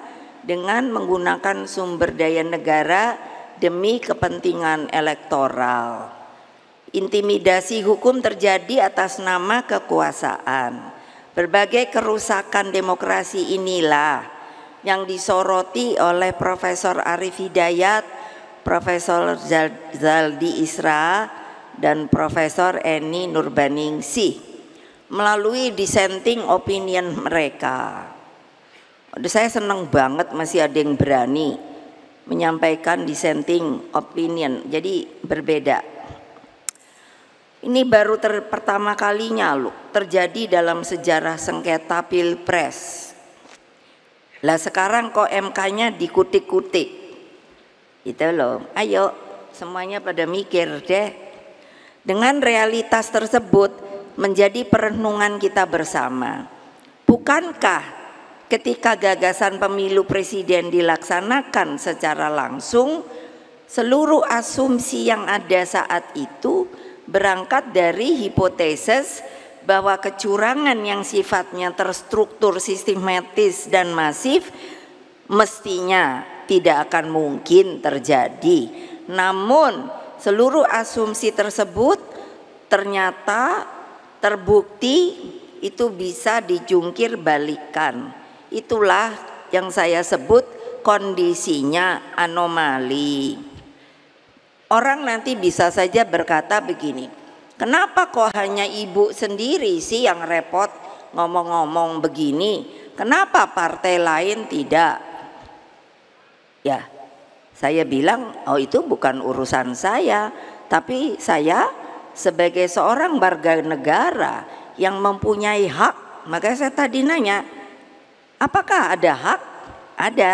dengan menggunakan sumber daya negara demi kepentingan elektoral. Intimidasi hukum terjadi atas nama kekuasaan. Berbagai kerusakan demokrasi inilah yang disoroti oleh Profesor Arif Hidayat, Profesor Zaldi Isra, dan Profesor Eni Nurbaningsih melalui dissenting opinion mereka. Saya senang banget masih ada yang berani menyampaikan dissenting opinion, jadi berbeda. Ini baru pertama kalinya loh terjadi dalam sejarah sengketa Pilpres. Lah sekarang kok MK-nya dikutik-kutik. Itu loh, ayo semuanya pada mikir deh. Dengan realitas tersebut menjadi perenungan kita bersama. Bukankah ketika gagasan pemilu presiden dilaksanakan secara langsung, seluruh asumsi yang ada saat itu berangkat dari hipotesis bahwa kecurangan yang sifatnya terstruktur, sistematis dan masif mestinya tidak akan mungkin terjadi. Namun seluruh asumsi tersebut ternyata terbukti itu bisa dijungkir balikan. Itulah yang saya sebut kondisinya anomali. Orang nanti bisa saja berkata begini, kenapa kok hanya ibu sendiri sih yang repot ngomong-ngomong begini? Kenapa partai lain tidak? Ya, saya bilang, oh itu bukan urusan saya, tapi saya sebagai seorang warga negara yang mempunyai hak, maka saya tadi nanya, apakah ada hak? Ada.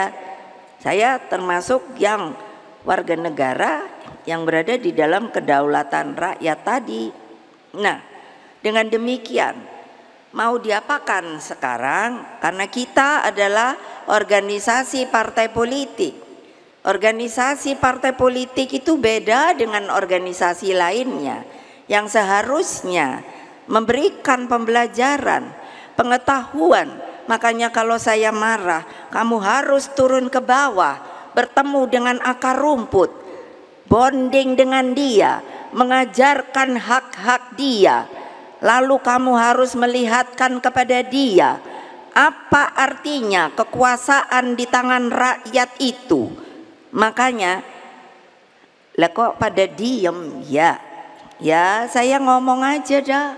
Saya termasuk yang warga negara yang berada di dalam kedaulatan rakyat tadi. Nah, dengan demikian mau diapakan sekarang? Karena kita adalah organisasi partai politik. Organisasi partai politik itu beda dengan organisasi lainnya yang seharusnya memberikan pembelajaran, pengetahuan. Makanya kalau saya marah, kamu harus turun ke bawah, bertemu dengan akar rumput, bonding dengan dia, mengajarkan hak-hak dia. Lalu kamu harus melihatkan kepada dia apa artinya kekuasaan di tangan rakyat itu. Makanya lah kok pada diem ya saya ngomong aja dah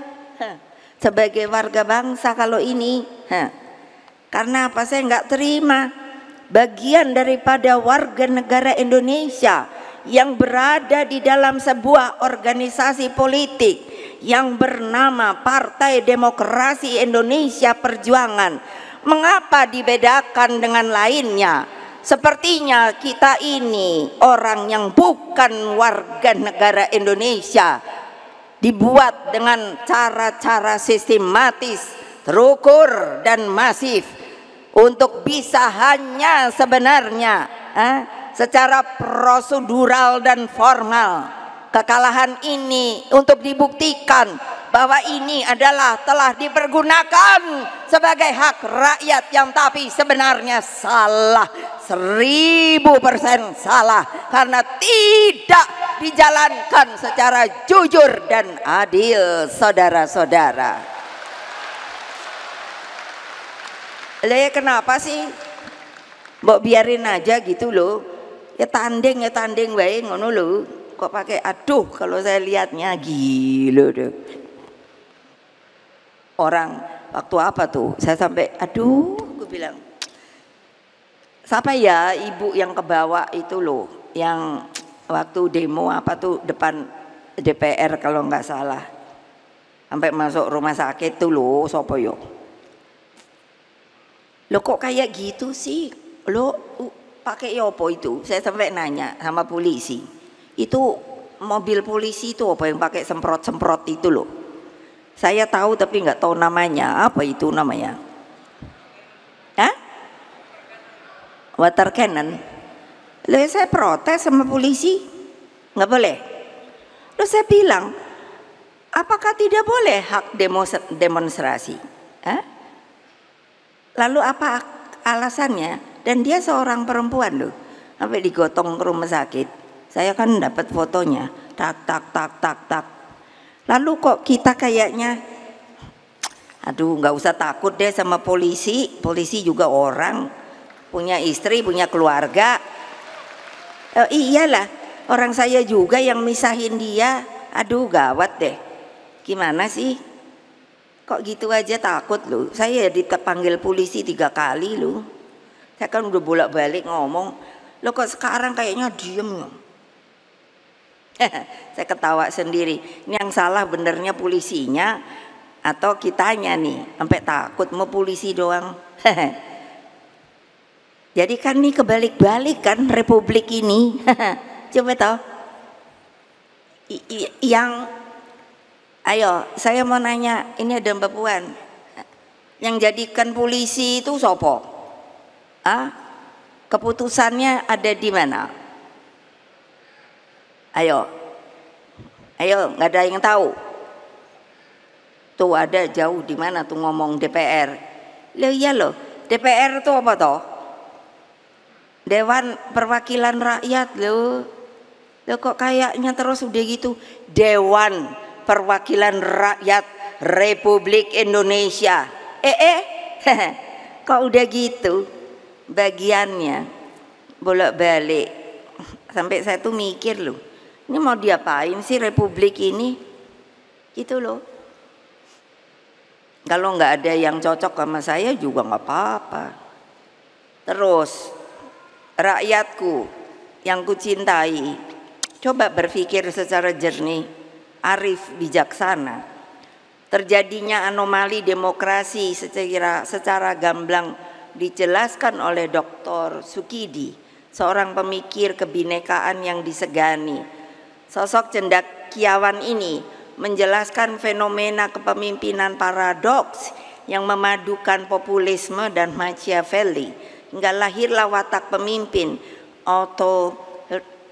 sebagai warga bangsa kalau ini karena apa, saya nggak terima bagian daripada warga negara Indonesia yang berada di dalam sebuah organisasi politik yang bernama Partai Demokrasi Indonesia Perjuangan. Mengapa dibedakan dengan lainnya? Sepertinya kita ini orang yang bukan warga negara Indonesia, dibuat dengan cara-cara sistematis, terukur dan masif untuk bisa hanya sebenarnya secara prosedural dan formal kekalahan ini untuk dibuktikan bahwa ini adalah telah dipergunakan sebagai hak rakyat yang tapi sebenarnya salah, 1000% salah, karena tidak dijalankan secara jujur dan adil, saudara-saudara. Kenapa sih mbok biarin aja gitu loh, ya tanding wae ngono loh, kok pakai aduh. Kalau saya lihatnya gila deh. Orang waktu apa tuh saya sampai aduh, gue bilang siapa ya ibu yang kebawa itu loh, yang waktu demo apa tuh depan DPR kalau nggak salah, sampai masuk rumah sakit tuh loh, sopo yo lo kok kayak gitu sih lo, pakai yopo itu. Saya sampai nanya sama polisi, itu mobil polisi itu apa yang pakai semprot itu loh. Saya tahu tapi nggak tahu namanya, apa itu namanya? Water cannon. Lalu saya protes sama polisi, nggak boleh. Lalu saya bilang, apakah tidak boleh hak demonstrasi? Lalu apa alasannya? Dan dia seorang perempuan loh, sampai digotong ke rumah sakit. Saya kan dapat fotonya, tak. Lalu kok kita kayaknya, aduh nggak usah takut deh sama polisi. Polisi juga orang, punya istri, punya keluarga. Iyalah, orang saya juga yang misahin dia. Aduh gawat deh. Gimana sih? Kok gitu aja takut loh. Saya dipanggil polisi 3 kali loh. Saya kan udah bolak-balik ngomong. Loh kok sekarang kayaknya diem. Saya ketawa sendiri. Ini yang salah benernya polisinya atau kitanya nih, sampai takut mau polisi doang. Jadi kan ini kebalik-balik kan republik ini. Coba tahu. Ayo, saya mau nanya, ini ada Mbak Puan. Yang jadikan polisi itu sopo? Keputusannya ada di mana? Ayo, nggak ada yang tahu. Tuh ada jauh di mana tuh ngomong DPR. Loh iya loh, DPR itu apa toh? Dewan Perwakilan Rakyat loh. Loh kok kayaknya terus udah gitu. Dewan Perwakilan Rakyat Republik Indonesia. Kok udah gitu bagiannya bolak-balik. Sampai saya tuh mikir loh, ini mau diapain sih republik ini? Gitu loh. Kalau nggak ada yang cocok sama saya juga nggak apa-apa. Terus rakyatku yang kucintai, coba berpikir secara jernih, arif, bijaksana. Terjadinya anomali demokrasi secara gamblang dijelaskan oleh Dr. Sukidi, seorang pemikir kebinekaan yang disegani. Sosok cendekiawan ini menjelaskan fenomena kepemimpinan paradoks yang memadukan populisme dan Machiavelli, hingga lahirlah watak pemimpin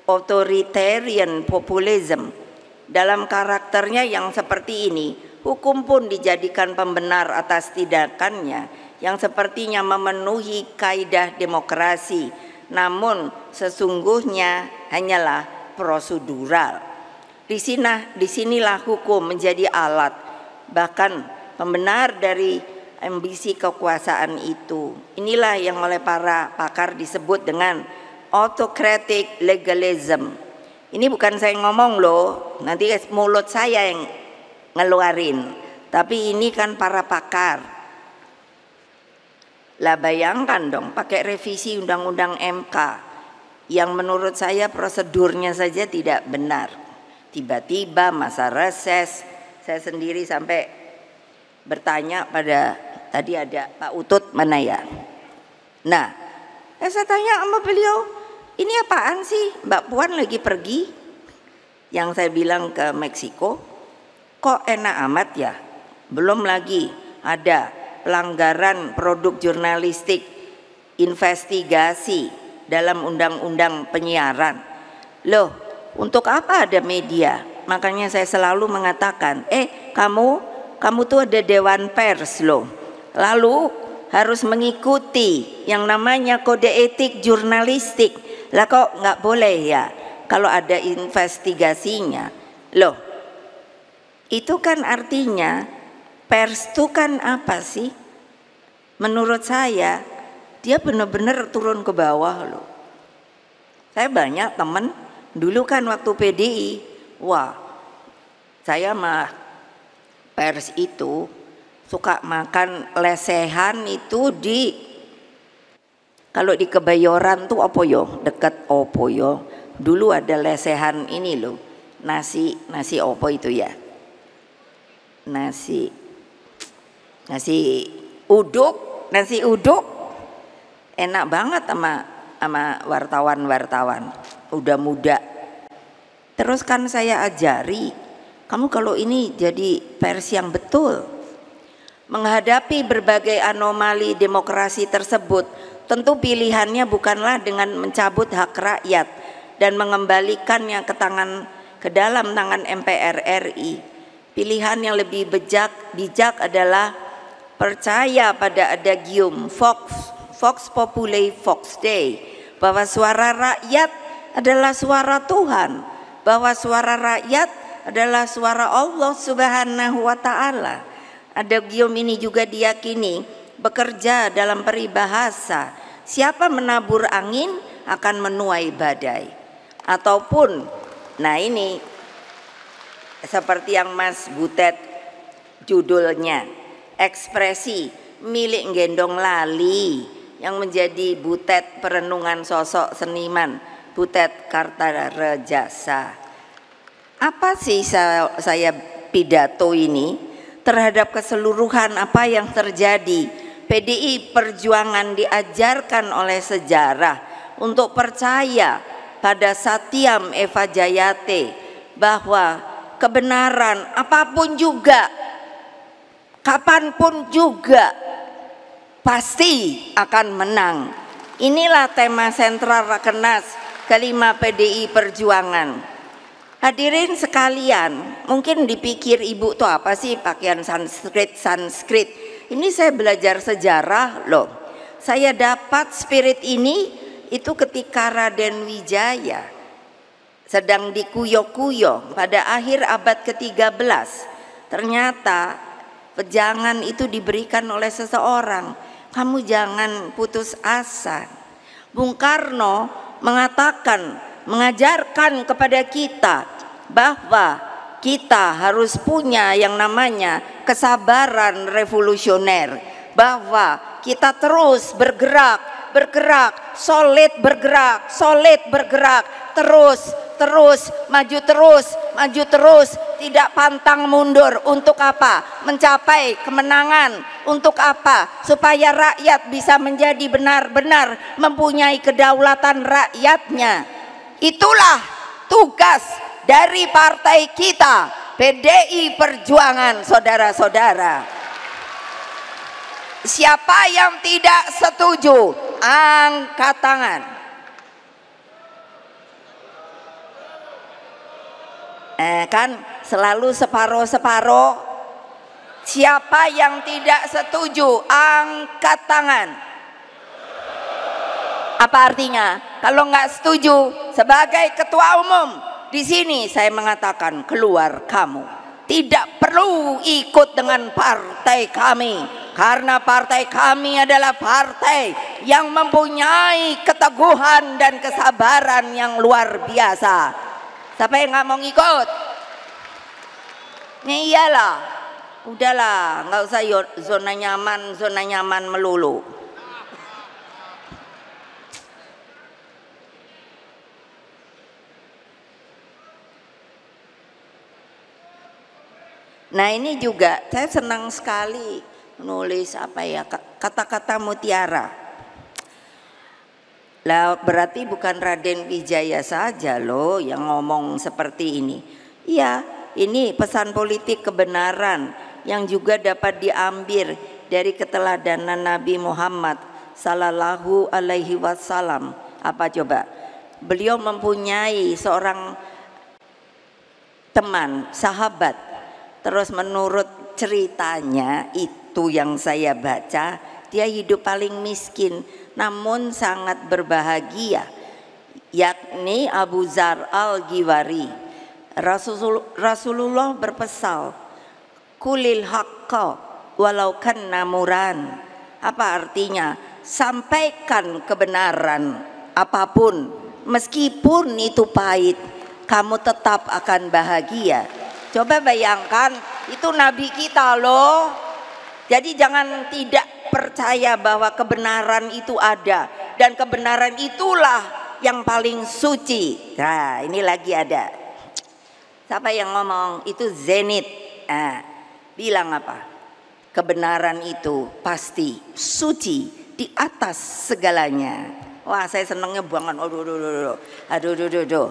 authoritarian populism. Dalam karakternya yang seperti ini, hukum pun dijadikan pembenar atas tindakannya yang sepertinya memenuhi kaidah demokrasi, namun sesungguhnya hanyalah prosedural. Disinilah hukum menjadi alat, bahkan pembenar dari ambisi kekuasaan itu. Inilah yang oleh para pakar disebut dengan autocratic legalism. Ini bukan saya ngomong loh, nanti mulut saya yang ngeluarin, tapi ini kan para pakar. Lah bayangkan dong, pakai revisi undang-undang MK yang menurut saya prosedurnya saja tidak benar. Tiba-tiba masa reses, saya sendiri sampai bertanya pada, tadi ada Pak Utut mana ya? Nah, saya tanya sama beliau, ini apaan sih? Mbak Puan lagi pergi, yang saya bilang ke Meksiko, kok enak amat ya? Belum lagi ada pelanggaran produk jurnalistik investigasi dalam undang-undang penyiaran. Loh, untuk apa ada media? Makanya saya selalu mengatakan, kamu tuh ada dewan pers loh. Lalu harus mengikuti yang namanya kode etik jurnalistik. Lah kok nggak boleh ya kalau ada investigasinya? Loh, itu kan artinya pers itu kan apa sih? Menurut saya dia benar-benar turun ke bawah loh. Saya banyak teman dulu kan waktu PDI, wah saya mah pers itu suka makan lesehan itu kalau di Kebayoran tuh apa yo, dekat opo yo. Dulu ada lesehan ini loh, nasi opo itu ya, nasi uduk enak banget sama wartawan udah muda. Terus kan saya ajari, kamu kalau ini jadi pers yang betul. Menghadapi berbagai anomali demokrasi tersebut, tentu pilihannya bukanlah dengan mencabut hak rakyat dan mengembalikannya ke dalam tangan MPR RI. Pilihan yang lebih bijak adalah percaya pada adagium Vox Populi Vox Dei, bahwa suara rakyat adalah suara Tuhan, bahwa suara rakyat adalah suara Allah Subhanahu wa Ta'ala. Adagium ini juga diyakini bekerja dalam peribahasa, siapa menabur angin akan menuai badai. Ataupun, nah ini seperti yang Mas Butet judulnya, ekspresi milik gendong lali, yang menjadi Butet perenungan sosok seniman Butet Kartarejasa. Apa sih saya pidato ini terhadap keseluruhan apa yang terjadi? PDI Perjuangan diajarkan oleh sejarah untuk percaya pada Satyam Eva Jayate, bahwa kebenaran apapun juga, kapanpun juga pasti akan menang. Inilah tema sentral Rakernas kelima PDI Perjuangan. Hadirin sekalian, mungkin dipikir ibu tuh apa sih pakaian Sanskrit. Ini saya belajar sejarah loh. Saya dapat spirit ini itu ketika Raden Wijaya sedang dikuyok-kuyok pada akhir abad ke-13. Ternyata pejangan itu diberikan oleh seseorang. Kamu jangan putus asa. Bung Karno mengajarkan kepada kita bahwa kita harus punya yang namanya kesabaran revolusioner, bahwa kita terus bergerak, solid bergerak, terus maju terus, tidak pantang mundur. Untuk apa? Mencapai kemenangan. Untuk apa? Supaya rakyat bisa menjadi benar-benar mempunyai kedaulatan rakyatnya. Itulah tugas dari partai kita, PDI Perjuangan, saudara-saudara. Siapa yang tidak setuju, angkat tangan. Kan selalu separuh-separuh. Siapa yang tidak setuju, angkat tangan. Apa artinya? Kalau nggak setuju, sebagai ketua umum di sini saya mengatakan, keluar kamu. Tidak perlu ikut dengan partai kami, karena partai kami adalah partai yang mempunyai keteguhan dan kesabaran yang luar biasa. Siapa yang nggak mau ngikut? Ya iyalah, udahlah, nggak usah zona nyaman melulu. Nah ini juga saya senang sekali menulis kata-kata mutiara. Lah berarti bukan Raden Wijaya saja loh yang ngomong seperti ini. Iya, ini pesan politik kebenaran yang juga dapat diambil dari keteladanan Nabi Muhammad sallallahu alaihi wasallam. Apa coba? Beliau mempunyai seorang teman, sahabat. Terus menurut ceritanya itu yang saya baca, dia hidup paling miskin namun sangat berbahagia, yakni Abu Dzar Al-Ghifari. Rasulullah berpesan, kulil haqqa walau kanna muran. Apa artinya? Sampaikan kebenaran apapun meskipun itu pahit, kamu tetap akan bahagia. Coba bayangkan, itu nabi kita loh. Jadi jangan tidak percaya bahwa kebenaran itu ada, dan kebenaran itulah yang paling suci. Nah, ini lagi ada. Siapa yang ngomong? Itu Zenit. Bilang apa? Kebenaran itu pasti suci di atas segalanya. Wah, saya senangnya banget. Aduh.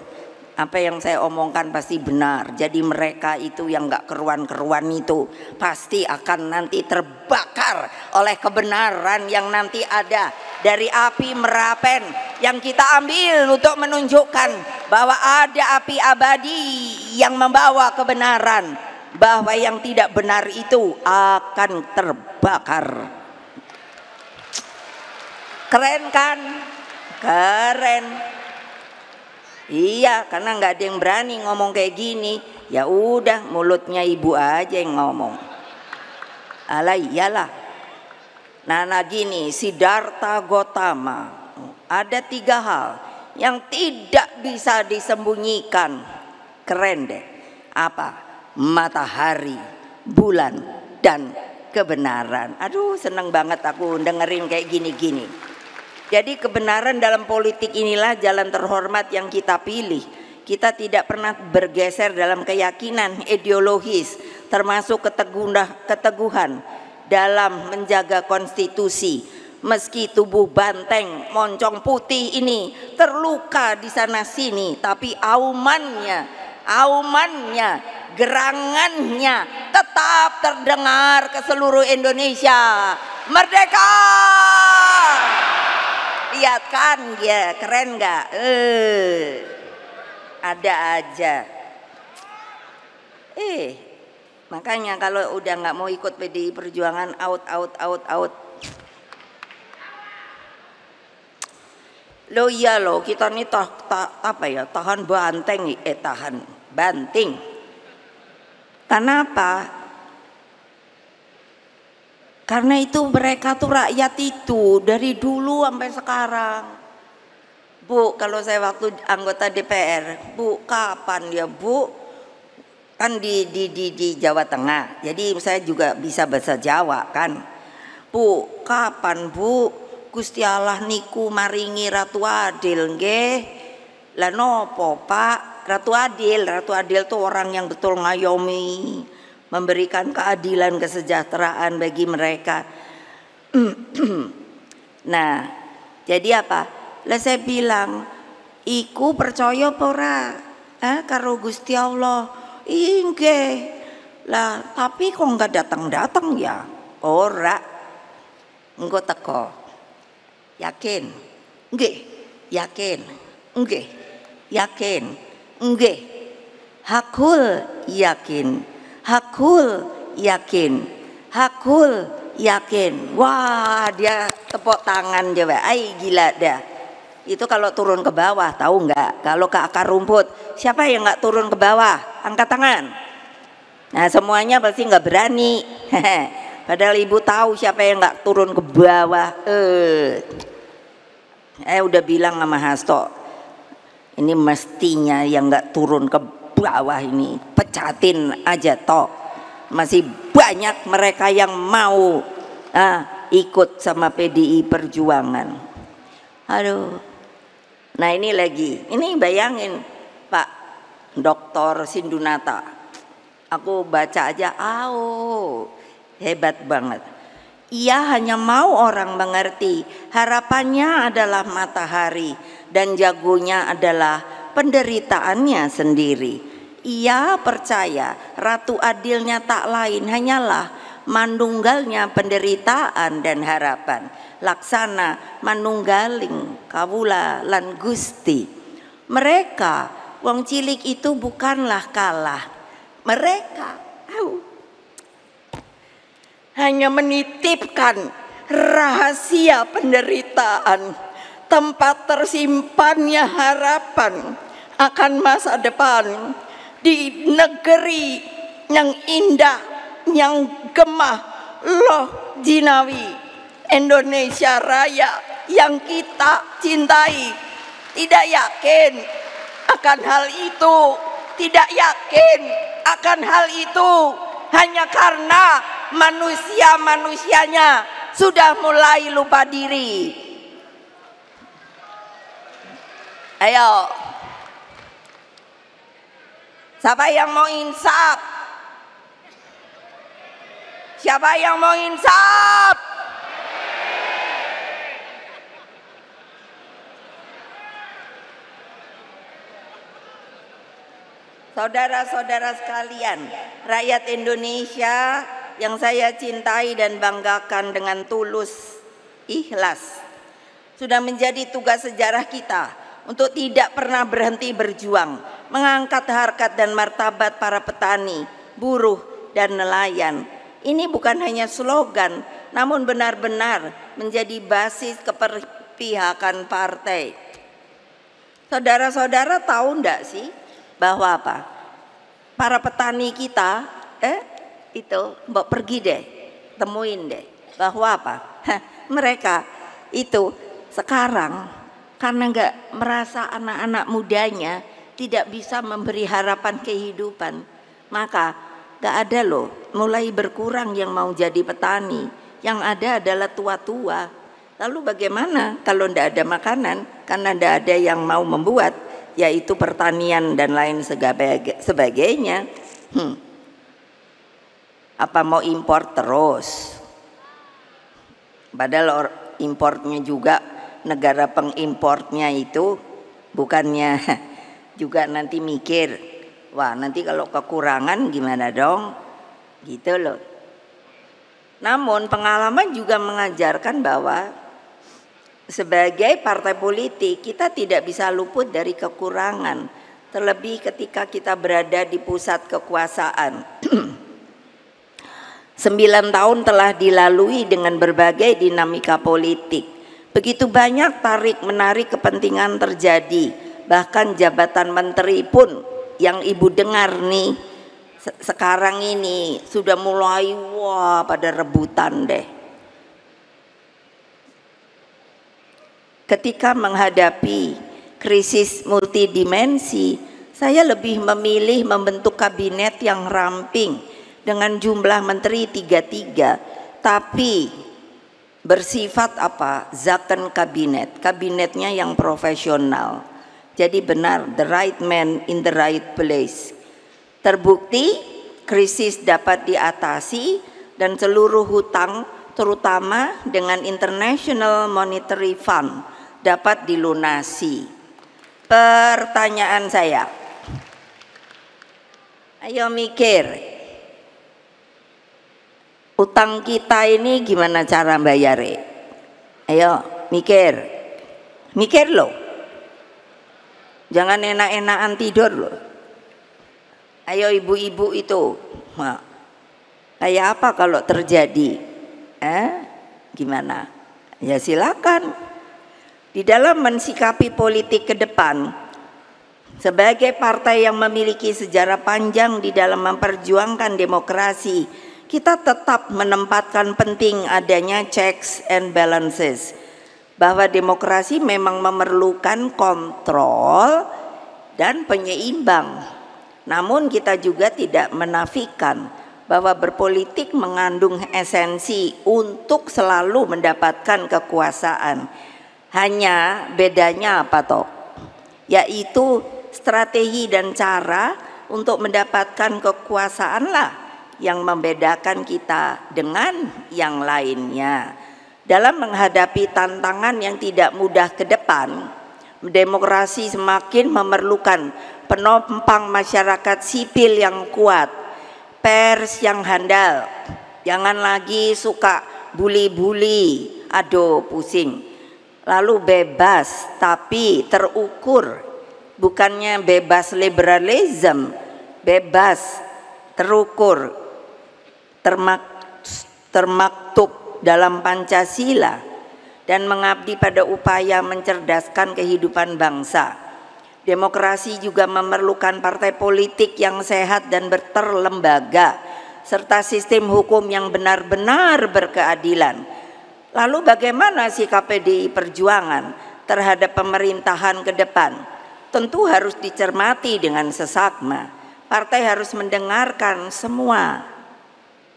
Apa yang saya omongkan pasti benar. Jadi mereka itu yang gak keruan-keruan itu pasti akan nanti terbakar oleh kebenaran yang nanti ada dari api Merapen yang kita ambil untuk menunjukkan bahwa ada api abadi yang membawa kebenaran, bahwa yang tidak benar itu akan terbakar. Keren kan? Keren. Iya, karena nggak ada yang berani ngomong kayak gini. Ya udah, mulutnya ibu aja yang ngomong. Alah iyalah. Nah gini, Siddhartha Gautama, ada 3 hal yang tidak bisa disembunyikan. Keren deh. Apa? Matahari, bulan, dan kebenaran. Aduh, seneng banget aku dengerin kayak gini-gini. Jadi kebenaran dalam politik inilah jalan terhormat yang kita pilih. Kita tidak pernah bergeser dalam keyakinan ideologis, termasuk keteguhan dalam menjaga konstitusi. Meski tubuh banteng moncong putih ini terluka di sana sini, tapi aumannya, gerangannya tetap terdengar ke seluruh Indonesia. Merdeka! Lihat kan ya, keren nggak? Ada aja. Makanya kalau udah nggak mau ikut PDI Perjuangan, out. Lo iya lo, kita nih tahan banting. Kenapa? Karena itu mereka tuh rakyat itu dari dulu sampai sekarang. Bu, kalau saya waktu anggota DPR, Bu, kapan ya Bu? Kan di Jawa Tengah. Jadi saya juga bisa bahasa Jawa kan. Bu, kapan Bu? Gusti Allah niku maringi Ratu Adil nggih. Lah nopo Pak? Ratu Adil tuh orang yang betul ngayomi, memberikan keadilan kesejahteraan bagi mereka. Nah, jadi apa? Lah saya bilang, iku percaya apa ora? Karo Gusti Allah. Inggih. Lah, tapi kok enggak datang-datang ya? Ora. Engko teko. Yakin? Nggih. Yakin? Nggih. Yakin? Nggih. Hakul yakin. Hakul yakin. Wah, dia tepuk tangan coba. Gila dah. Itu kalau turun ke bawah, tahu nggak? Kalau ke akar rumput, siapa yang nggak turun ke bawah? Angkat tangan. Nah, semuanya pasti nggak berani. Padahal ibu tahu siapa yang nggak turun ke bawah. Udah bilang sama Hasto, ini mestinya yang nggak turun ke bawah ini pecatin aja toh. Masih banyak mereka yang mau ikut sama PDI Perjuangan. Aduh. Nah ini lagi, ini bayangin Pak Dr. Sindunata, aku baca aja, hebat banget. Ia hanya mau orang mengerti, harapannya adalah matahari dan jagonya adalah penderitaannya sendiri. Ia percaya Ratu Adilnya tak lain hanyalah manunggalnya penderitaan dan harapan, laksana manunggaling kawula lan Gusti. Mereka wong cilik itu bukanlah kalah, mereka hanya menitipkan rahasia penderitaan, tempat tersimpannya harapan akan masa depan di negeri yang indah, yang gemah, loh jinawi Indonesia Raya yang kita cintai. Tidak yakin akan hal itu, tidak yakin akan hal itu hanya karena manusia-manusianya sudah mulai lupa diri. Ayo, siapa yang mau insaf? Siapa yang mau insaf? Saudara-saudara sekalian, rakyat Indonesia yang saya cintai dan banggakan dengan tulus, ikhlas, sudah menjadi tugas sejarah kita untuk tidak pernah berhenti berjuang, mengangkat harkat dan martabat para petani, buruh, dan nelayan. Ini bukan hanya slogan, namun benar-benar menjadi basis keperpihakan partai. Saudara-saudara tahu enggak sih bahwa apa? Para petani kita, itu mbok pergi deh, temuin deh, bahwa apa? Mereka itu sekarang karena nggak merasa anak-anak mudanya tidak bisa memberi harapan kehidupan, maka nggak ada loh, mulai berkurang yang mau jadi petani. Yang ada adalah tua-tua. Lalu bagaimana kalau nggak ada makanan? Karena nggak ada yang mau membuat, yaitu pertanian dan lain sebagainya. Apa mau impor terus? Padahal importnya juga, negara pengimportnya itu bukannya juga nanti mikir, wah nanti kalau kekurangan gimana dong, gitu loh. Namun pengalaman juga mengajarkan bahwa sebagai partai politik kita tidak bisa luput dari kekurangan, terlebih ketika kita berada di pusat kekuasaan. 9 tahun telah dilalui dengan berbagai dinamika politik. Begitu banyak tarik-menarik kepentingan terjadi. Bahkan jabatan menteri pun yang ibu dengar nih sekarang ini sudah mulai pada rebutan deh. Ketika menghadapi krisis multidimensi, saya lebih memilih membentuk kabinet yang ramping dengan jumlah menteri 33, tapi bersifat apa? Zakon kabinet, kabinetnya yang profesional. Jadi benar, the right man in the right place. Terbukti krisis dapat diatasi dan seluruh hutang terutama dengan International Monetary Fund dapat dilunasi. Pertanyaan saya, ayo mikir, utang kita ini gimana cara bayarnya? Ayo mikir, mikir loh, jangan enak-enakan tidur loh. Ayo ibu-ibu itu, kayak apa kalau terjadi? Gimana? Ya silakan. Di dalam mensikapi politik ke depan, sebagai partai yang memiliki sejarah panjang di dalam memperjuangkan demokrasi, kita tetap menempatkan penting adanya checks and balances, bahwa demokrasi memang memerlukan kontrol dan penyeimbang. Namun kita juga tidak menafikan bahwa berpolitik mengandung esensi untuk selalu mendapatkan kekuasaan. Hanya bedanya apa toh? Yaitu strategi dan cara untuk mendapatkan kekuasaan lah yang membedakan kita dengan yang lainnya. Dalam menghadapi tantangan yang tidak mudah ke depan, demokrasi semakin memerlukan penopang masyarakat sipil yang kuat, pers yang handal, Jangan lagi suka bully-bully, aduh pusing. Lalu bebas tapi terukur, bukannya bebas liberalism, bebas terukur, termaktub dalam Pancasila, dan mengabdi pada upaya mencerdaskan kehidupan bangsa. Demokrasi juga memerlukan partai politik yang sehat dan berterlembaga, serta sistem hukum yang benar-benar berkeadilan. Lalu bagaimana sikap PDI Perjuangan terhadap pemerintahan ke depan? Tentu harus dicermati dengan seksama. Partai harus mendengarkan semua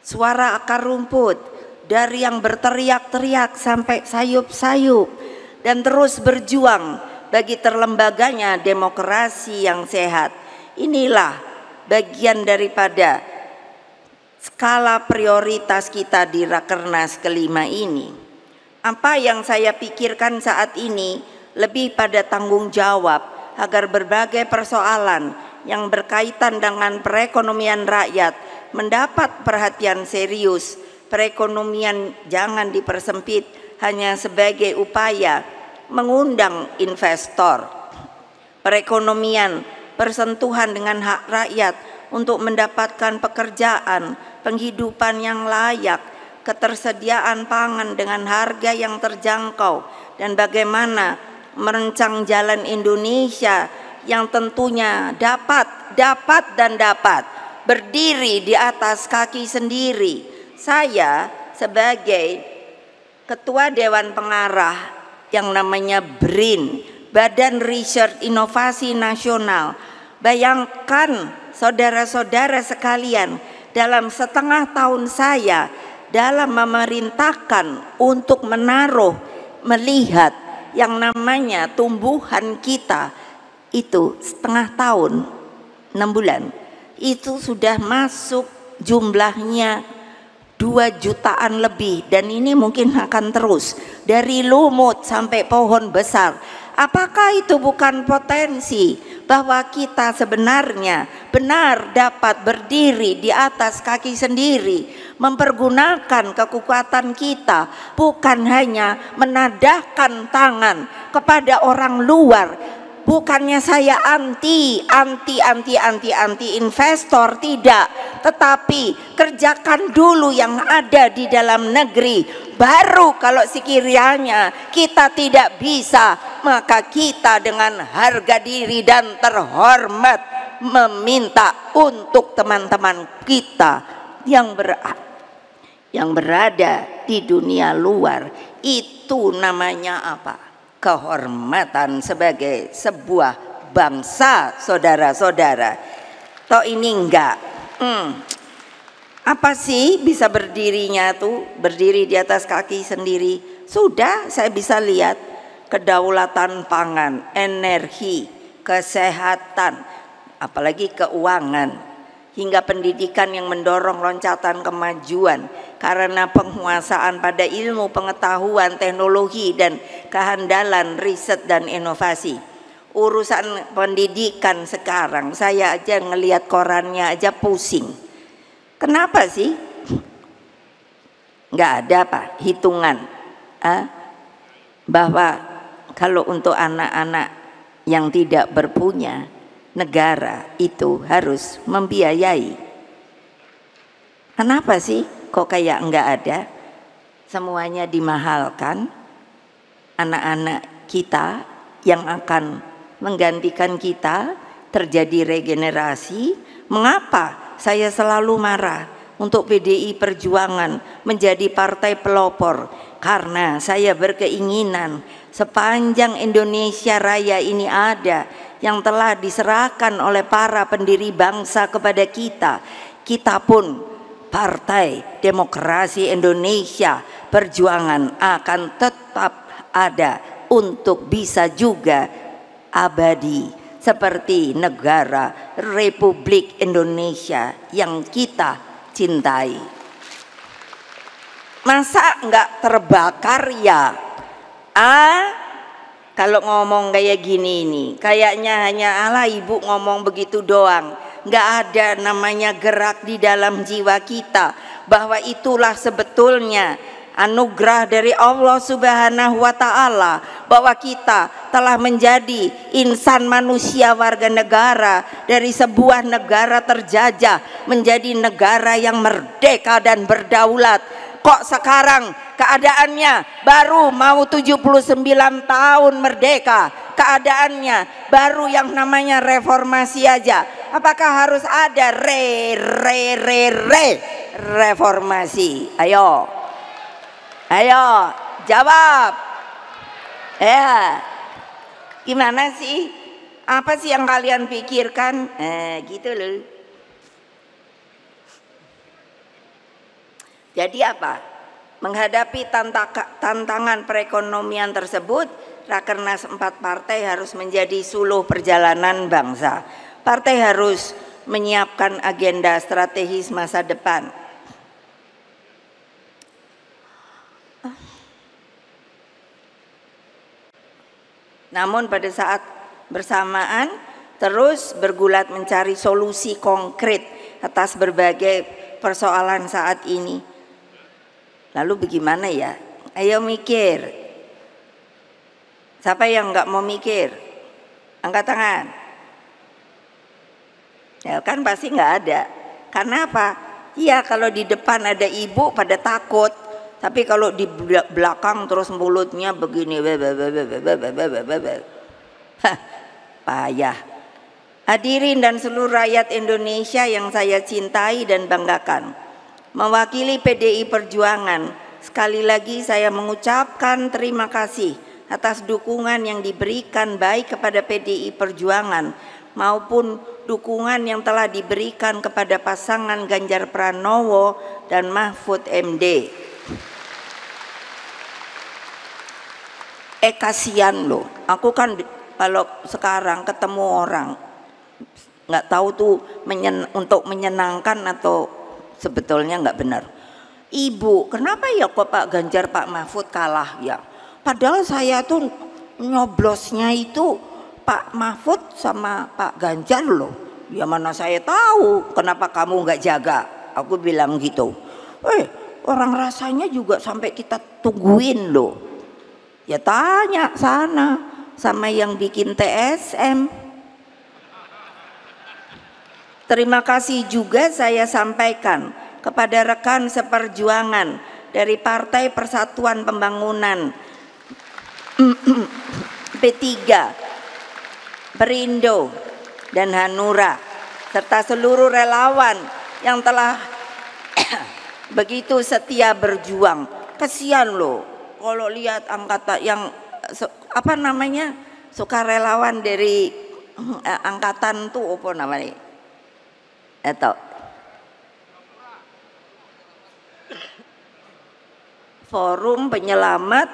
suara akar rumput, dari yang berteriak-teriak sampai sayup-sayup, dan terus berjuang bagi terlembaganya demokrasi yang sehat. Inilah bagian daripada skala prioritas kita di Rakernas kelima ini. Apa yang saya pikirkan saat ini lebih pada tanggung jawab agar berbagai persoalan yang berkaitan dengan perekonomian rakyat mendapat perhatian serius. Perekonomian jangan dipersempit hanya sebagai upaya mengundang investor. Perekonomian bersentuhan dengan hak rakyat untuk mendapatkan pekerjaan, penghidupan yang layak, ketersediaan pangan dengan harga yang terjangkau, dan bagaimana merancang jalan Indonesia yang tentunya dapat berdiri di atas kaki sendiri. Saya sebagai Ketua Dewan Pengarah yang namanya BRIN, Badan Riset Inovasi Nasional, bayangkan saudara-saudara sekalian, dalam setengah tahun saya dalam memerintahkan untuk melihat yang namanya tumbuhan kita, itu setengah tahun 6 bulan itu sudah masuk jumlahnya 2 jutaan lebih, dan ini mungkin akan terus dari lumut sampai pohon besar. Apakah itu bukan potensi bahwa kita sebenarnya benar dapat berdiri di atas kaki sendiri, mempergunakan kekuatan kita, bukan hanya menadahkan tangan kepada orang luar. Bukannya saya anti investor, tidak, tetapi kerjakan dulu yang ada di dalam negeri. Baru kalau sekiranya kita tidak bisa, maka kita dengan harga diri dan terhormat meminta untuk teman-teman kita yang berada di dunia luar. Itu namanya apa? Kehormatan sebagai sebuah bangsa, saudara-saudara. Toh ini enggak. Apa sih bisa berdirinya tuh? Berdiri di atas kaki sendiri. Sudah saya bisa lihat kedaulatan pangan, energi, kesehatan, apalagi keuangan, hingga pendidikan yang mendorong loncatan kemajuan karena penguasaan pada ilmu pengetahuan, teknologi, dan kehandalan riset dan inovasi. Urusan pendidikan sekarang saya aja ngelihat korannya aja pusing. Kenapa sih? Nggak ada apa hitungan bahwa kalau untuk anak-anak yang tidak berpunya, negara itu harus membiayai. Kenapa sih kok kayak enggak ada? Semuanya dimahalkan. Anak-anak kita yang akan menggantikan kita, terjadi regenerasi. Mengapa saya selalu marah untuk PDI Perjuangan menjadi partai pelopor? Karena saya berkeinginan sepanjang Indonesia Raya ini ada, yang telah diserahkan oleh para pendiri bangsa kepada kita, kita pun Partai Demokrasi Indonesia Perjuangan akan tetap ada untuk bisa juga abadi seperti negara Republik Indonesia yang kita cintai. Masa enggak terbakar ya? Kalau ngomong kayak gini nih, kayaknya hanya ala ibu ngomong begitu doang. Nggak ada namanya gerak di dalam jiwa kita bahwa itulah sebetulnya anugerah dari Allah Subhanahu wa Ta'ala, bahwa kita telah menjadi insan manusia warga negara dari sebuah negara terjajah menjadi negara yang merdeka dan berdaulat. Kok sekarang keadaannya baru mau 79 tahun merdeka, keadaannya baru yang namanya reformasi aja? Apakah harus ada reformasi? Ayo jawab. Ya, gimana sih? Apa sih yang kalian pikirkan? Gitu loh. Jadi apa? Menghadapi tantangan perekonomian tersebut, Rakernas 4 partai harus menjadi suluh perjalanan bangsa. Partai harus menyiapkan agenda strategis masa depan. Namun pada saat bersamaan terus bergulat mencari solusi konkret atas berbagai persoalan saat ini. Lalu bagaimana ya? Ayo mikir. Siapa yang nggak mau mikir? Angkat tangan. Ya kan pasti nggak ada. Karena apa? Iya, kalau di depan ada ibu pada takut. Tapi kalau di belakang terus mulutnya begini, payah. Hadirin dan seluruh rakyat Indonesia yang saya cintai dan banggakan, mewakili PDI Perjuangan, sekali lagi saya mengucapkan terima kasih atas dukungan yang diberikan baik kepada PDI Perjuangan maupun dukungan yang telah diberikan kepada pasangan Ganjar Pranowo dan Mahfud MD. Kasihan loh, aku kan kalau sekarang ketemu orang nggak tahu tuh untuk menyenangkan atau sebetulnya nggak benar. Ibu, kenapa ya kok Pak Ganjar Pak Mahfud kalah ya? Padahal saya tuh nyoblosnya itu Pak Mahfud sama Pak Ganjar loh. Ya mana saya tahu, kenapa kamu nggak jaga? Aku bilang gitu. Orang rasanya juga sampai kita tungguin loh. Ya tanya sana sama yang bikin TSM. Terima kasih juga saya sampaikan kepada rekan seperjuangan dari Partai Persatuan Pembangunan, P3, Perindo, dan Hanura, serta seluruh relawan yang telah begitu setia berjuang. Kasihan loh kalau lihat angkatan yang apa namanya, sukarelawan dari angkatan tuh apa namanya? Atau Forum Penyelamat.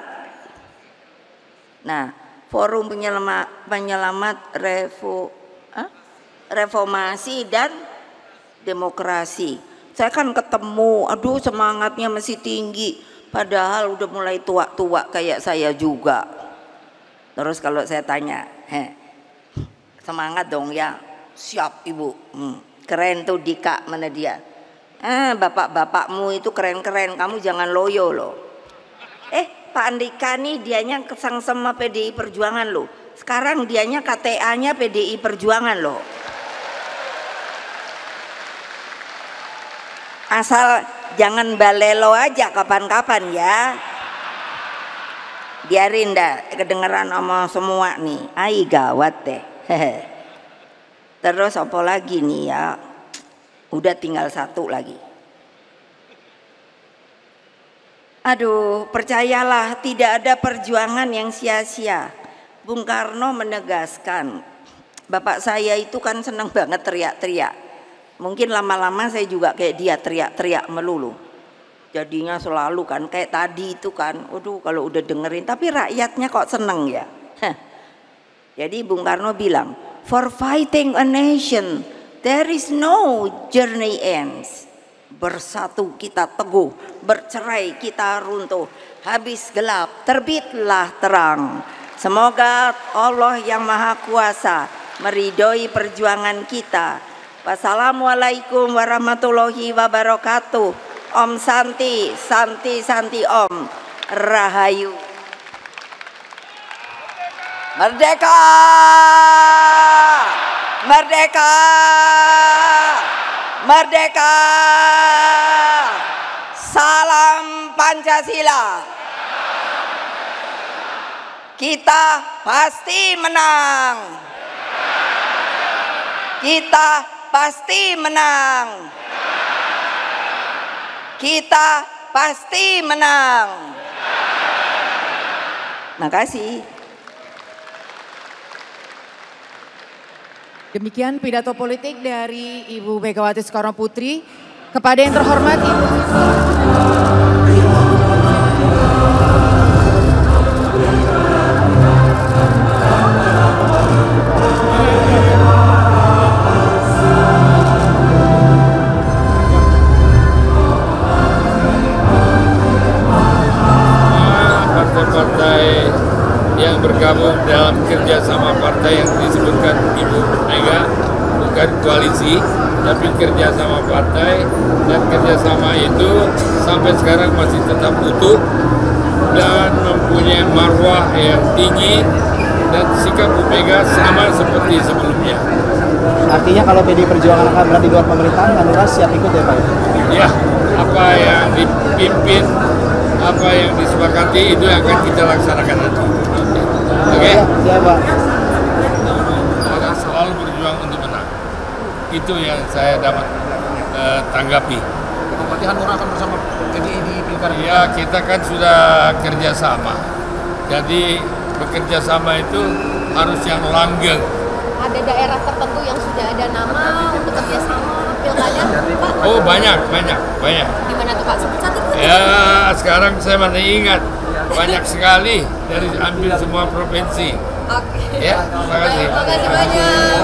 Nah, Forum Penyelamat Reformasi dan Demokrasi. Saya kan ketemu, aduh semangatnya masih tinggi. Padahal udah mulai tua-tua kayak saya juga. Terus kalau saya tanya, semangat dong ya, siap ibu. Keren tuh Dika, mana dia? Bapak-bapakmu itu keren-keren, kamu jangan loyo loh. Pak Andika nih dianya kesang sama PDI Perjuangan loh. Sekarang dianya KTA-nya PDI Perjuangan loh. Asal jangan balelo aja kapan-kapan ya. Biarin dah kedengeran sama semua nih. Ai gawat deh. Terus apa lagi nih ya? Udah tinggal satu lagi. Aduh, percayalah tidak ada perjuangan yang sia-sia. Bung Karno menegaskan, bapak saya itu kan senang banget teriak-teriak. Mungkin lama-lama saya juga kayak dia teriak-teriak melulu. Jadinya selalu kan kayak tadi itu kan, aduh kalau udah dengerin, tapi rakyatnya kok seneng ya. Jadi Bung Karno bilang, for fighting a nation, there is no journey ends. Bersatu kita teguh, bercerai kita runtuh. Habis gelap, terbitlah terang. Semoga Allah yang Maha Kuasa meridhoi perjuangan kita. Wassalamualaikum warahmatullahi wabarakatuh. Om Santi, Santi Om, Rahayu. Merdeka! Merdeka! Merdeka! Salam Pancasila. Kita pasti menang. Kita pasti menang. Kita pasti menang. Makasih. Demikian pidato politik dari Ibu Megawati Soekarno Putri. Kepada yang terhormat Ibu partai yang bergabung dalam kerjasama partai yang disebutkan Ibu Mega, bukan koalisi, tapi kerjasama partai, dan kerjasama itu sampai sekarang masih tetap utuh dan mempunyai marwah yang tinggi, dan sikap Bu Mega sama seperti sebelumnya. Artinya kalau PDI Perjuangan akan berada di luar pemerintahan, Hanura siap ikut ya Pak? Ya, apa yang dipimpin, apa yang disepakati itu yang akan kita laksanakan nanti. Oke? Ya Pak. Akan selalu berjuang untuk menang. Itu yang saya dapat tanggapi. Berarti Hanura akan bersama PDI di Pilkada? Ya, kita kan sudah kerjasama. Jadi bekerja sama itu harus yang langgeng. Ada daerah tertentu yang sudah ada nama untuk kerjasama pilkada, Pak? Oh, banyak. Di mana tuh Pak? Sebut satu dulu. Ya, sekarang saya masih ingat. Banyak sekali dari hampir semua provinsi. Oke. Ya, terima kasih. Terima kasih banyak.